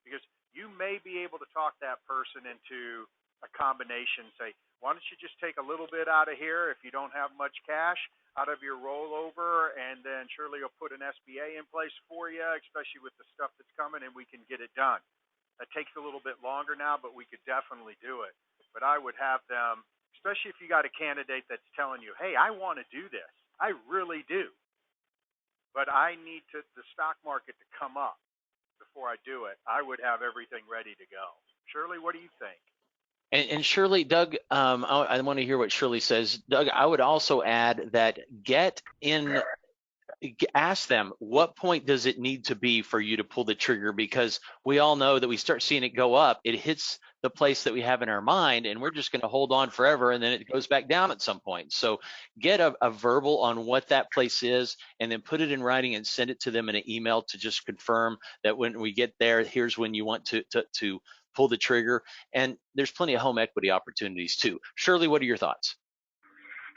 Because you may be able to talk that person into a combination, say, why don't you just take a little bit out of here if you don't have much cash out of your rollover, and then Shirley will put an SBA in place for you, especially with the stuff that's coming, and we can get it done. That takes a little bit longer now, but we could definitely do it. But I would have them, especially if you got a candidate that's telling you, hey, I want to do this. I really do. But I need the stock market to come up before I do it. I would have everything ready to go. Shirley, what do you think? And Shirley, Doug, I want to hear what Shirley says. Doug, I would also add that ask them, what point does it need to be for you to pull the trigger? Because we all know that we start seeing it go up, it hits the place that we have in our mind, and we're just going to hold on forever, and then it goes back down at some point. So get a verbal on what that place is, and then put it in writing and send it to them in an email to just confirm that when we get there, here's when you want to pull the trigger. And there's plenty of home equity opportunities too. Shirley, what are your thoughts?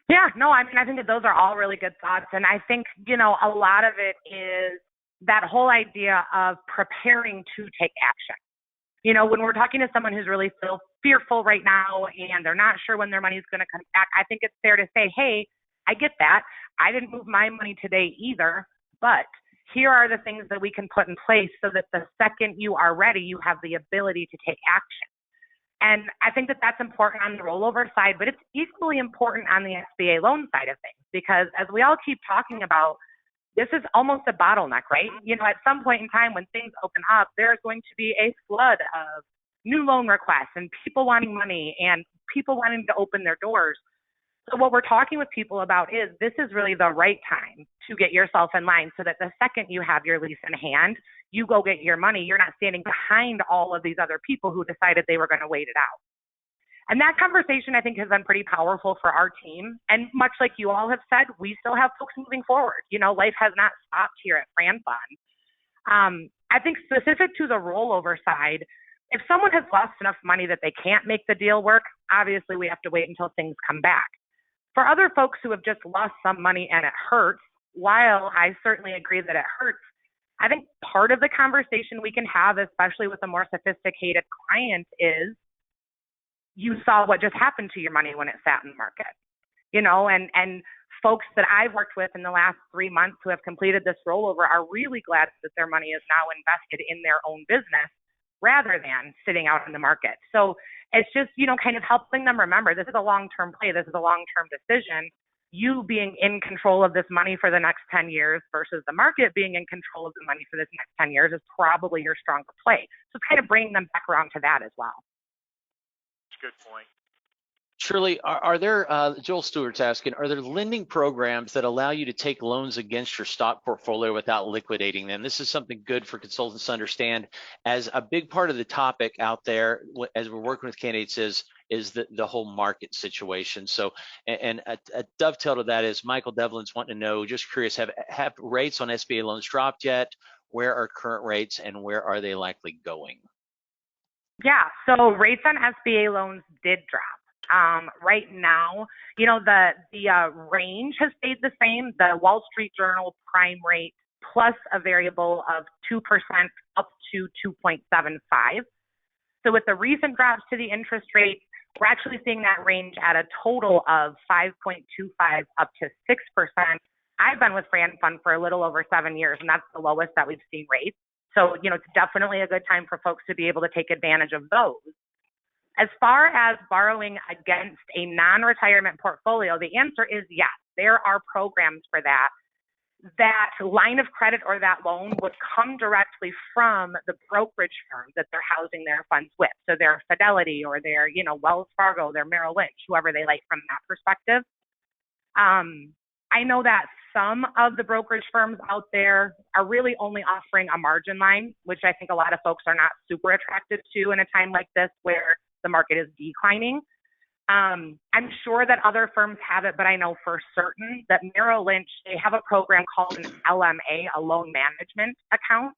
Yeah, no, I mean, I think that those are all really good thoughts. And I think, you know, a lot of it is that whole idea of preparing to take action. You know, when we're talking to someone who's really still fearful right now and they're not sure when their money is going to come back, I think it's fair to say, hey, I get that. I didn't move my money today either, but here are the things that we can put in place so that the second you are ready, you have the ability to take action. And I think that that's important on the rollover side, but it's equally important on the SBA loan side of things, because as we all keep talking about, this is almost a bottleneck, right? You know, at some point in time when things open up, there's going to be a flood of new loan requests and people wanting money and people wanting to open their doors. So what we're talking with people about is this is really the right time to get yourself in line so that the second you have your lease in hand, you go get your money. You're not standing behind all of these other people who decided they were going to wait it out. And that conversation, I think, has been pretty powerful for our team. And much like you all have said, we still have folks moving forward. You know, life has not stopped here at Fran Fund. I think specific to the rollover side, if someone has lost enough money that they can't make the deal work, obviously we have to wait until things come back. For other folks who have just lost some money and it hurts, while I certainly agree that it hurts, I think part of the conversation we can have, especially with a more sophisticated client, is you saw what just happened to your money when it sat in the market. You know, and folks that I've worked with in the last 3 months who have completed this rollover are really glad that their money is now invested in their own business rather than sitting out in the market. So it's just, you know, kind of helping them remember this is a long-term play. This is a long-term decision. You being in control of this money for the next 10 years versus the market being in control of the money for this next 10 years is probably your stronger play. So kind of bringing them back around to that as well. That's a good point. Shirley, are there, Joel Stewart's asking, are there lending programs that allow you to take loans against your stock portfolio without liquidating them? This is something good for consultants to understand, as a big part of the topic out there as we're working with candidates is the whole market situation. So, and a dovetail to that is Michael Devlin's wanting to know, just curious, have rates on SBA loans dropped yet? Where are current rates and where are they likely going? Yeah, so rates on SBA loans did drop. Right now, you know, the range has stayed the same. The Wall Street Journal prime rate plus a variable of 2% up to 2.75. So with the recent drops to the interest rate, we're actually seeing that range at a total of 5.25 up to 6%. I've been with Fran Fund for a little over 7 years, and that's the lowest that we've seen rates. So, you know, it's definitely a good time for folks to be able to take advantage of those. As far as borrowing against a non-retirement portfolio, the answer is yes. There are programs for that. That line of credit or that loan would come directly from the brokerage firm that they're housing their funds with. So their Fidelity or their, you know, Wells Fargo, their Merrill Lynch, whoever they like from that perspective. I know that some of the brokerage firms out there are really only offering a margin line, which I think a lot of folks are not super attracted to in a time like this where the market is declining. I'm sure that other firms have it, but I know for certain that Merrill Lynch, they have a program called an LMA, a loan management account.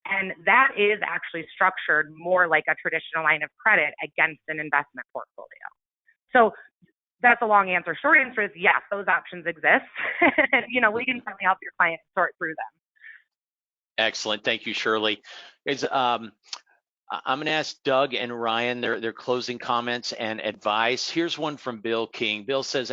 And that is actually structured more like a traditional line of credit against an investment portfolio. So that's a long answer. Short answer is yes, those options exist. You know, we can certainly help your clients sort through them. Excellent. Thank you, Shirley. I'm going to ask Doug and Ryan their closing comments and advice. Here's one from Bill King. Bill says,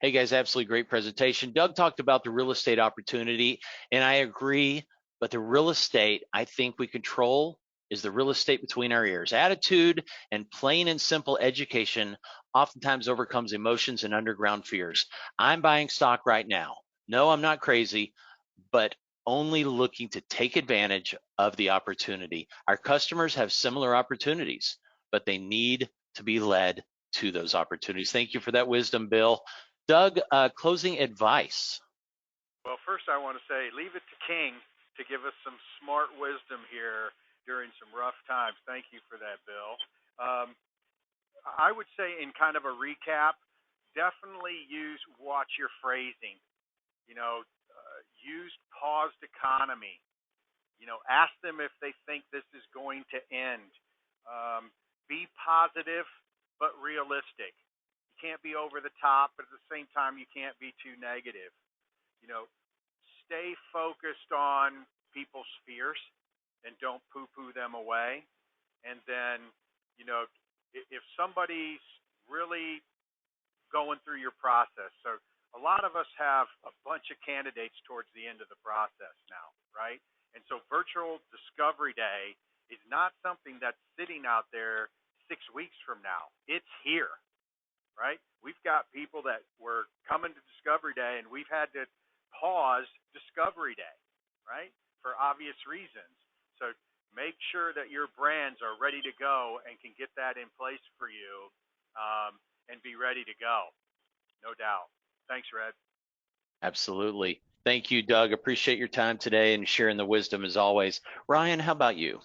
hey guys, absolutely great presentation. Doug talked about the real estate opportunity, and I agree, but the real estate I think we control is the real estate between our ears. Attitude and plain and simple education oftentimes overcomes emotions and underground fears. I'm buying stock right now. No, I'm not crazy, but only looking to take advantage of the opportunity. Our customers have similar opportunities, but they need to be led to those opportunities. Thank you for that wisdom, Bill. Doug, closing advice. Well, first I want to say, leave it to King to give us some smart wisdom here during some rough times. Thank you for that, Bill. I would say in kind of a recap, definitely watch your phrasing. Use paused economy. Ask them if they think this is going to end. Be positive but realistic. You can't be over the top, but at the same time, you can't be too negative. Stay focused on people's fears and don't poo-poo them away. And then, if somebody's really going through your process, so a lot of us have a bunch of candidates towards the end of the process now, right? And so virtual discovery day is not something that's sitting out there 6 weeks from now. It's here, right? We've got people that were coming to discovery day and we've had to pause discovery day, right? For obvious reasons. So make sure that your brands are ready to go and can get that in place for you, and be ready to go. No doubt. Thanks, Red. Absolutely. Thank you, Doug. Appreciate your time today and sharing the wisdom as always. Ryan, how about you?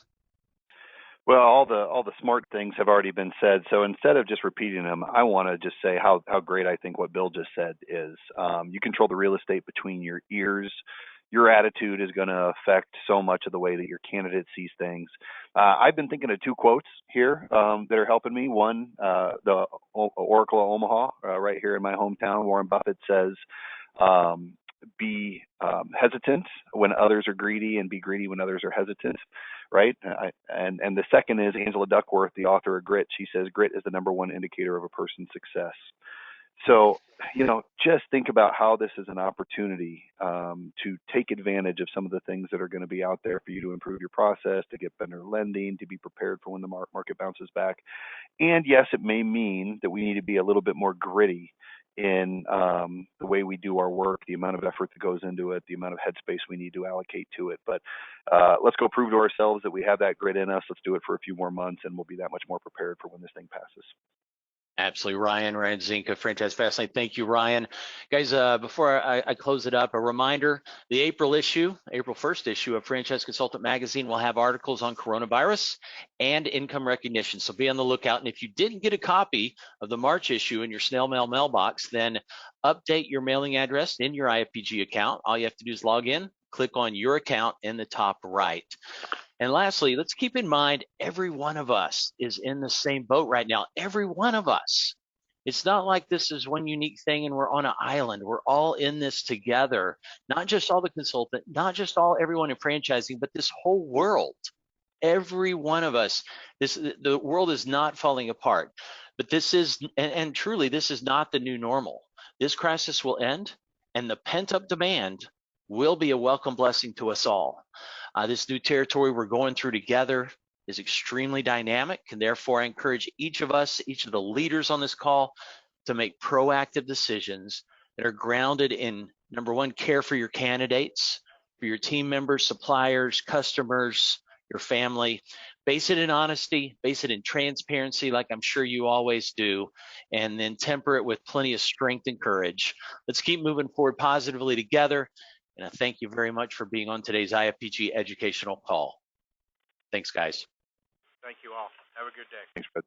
Well, all the smart things have already been said. So instead of just repeating them, I want to just say how great I think what Bill just said is. You control the real estate between your ears. Your attitude is going to affect so much of the way that your candidate sees things. I've been thinking of two quotes here that are helping me. One, the Oracle of Omaha, right here in my hometown. Warren Buffett says, be hesitant when others are greedy and be greedy when others are hesitant, right? And the second is Angela Duckworth, the author of Grit. She says grit is the number one indicator of a person's success. So, just think about how this is an opportunity to take advantage of some of the things that are going to be out there for you to improve your process, to get better lending, to be prepared for when the market bounces back. And yes, it may mean that we need to be a little bit more gritty in the way we do our work, the amount of effort that goes into it, the amount of headspace we need to allocate to it. But let's go prove to ourselves that we have that grit in us. Let's do it for a few more months, and we'll be that much more prepared for when this thing passes. Absolutely. Ryan Zink of Franchise Fastlane. Thank you, Ryan. Guys, before I close it up, a reminder, the April 1st issue of Franchise Consultant Magazine will have articles on coronavirus and income recognition. So be on the lookout. And if you didn't get a copy of the March issue in your snail mail mailbox, then update your mailing address in your IFPG account. All you have to do is log in, click on your account in the top right. And lastly, let's keep in mind, every one of us is in the same boat right now. Every one of us. It's not like this is one unique thing and we're on an island. We're all in this together, not just all the consultant, not just everyone in franchising, but this whole world. Every one of us, the world is not falling apart. But this is, and truly, this is not the new normal. This crisis will end, and the pent-up demand will be a welcome blessing to us all. This new territory we're going through together is extremely dynamic, and therefore I encourage each of us, each of the leaders on this call, to make proactive decisions that are grounded in, number one, care for your candidates, for your team members, suppliers, customers, your family. Base it in honesty, base it in transparency, like I'm sure you always do, and then temper it with plenty of strength and courage. Let's keep moving forward positively together. And I thank you very much for being on today's IFPG educational call. Thanks, guys. Thank you all. Have a good day. Thanks, Fred.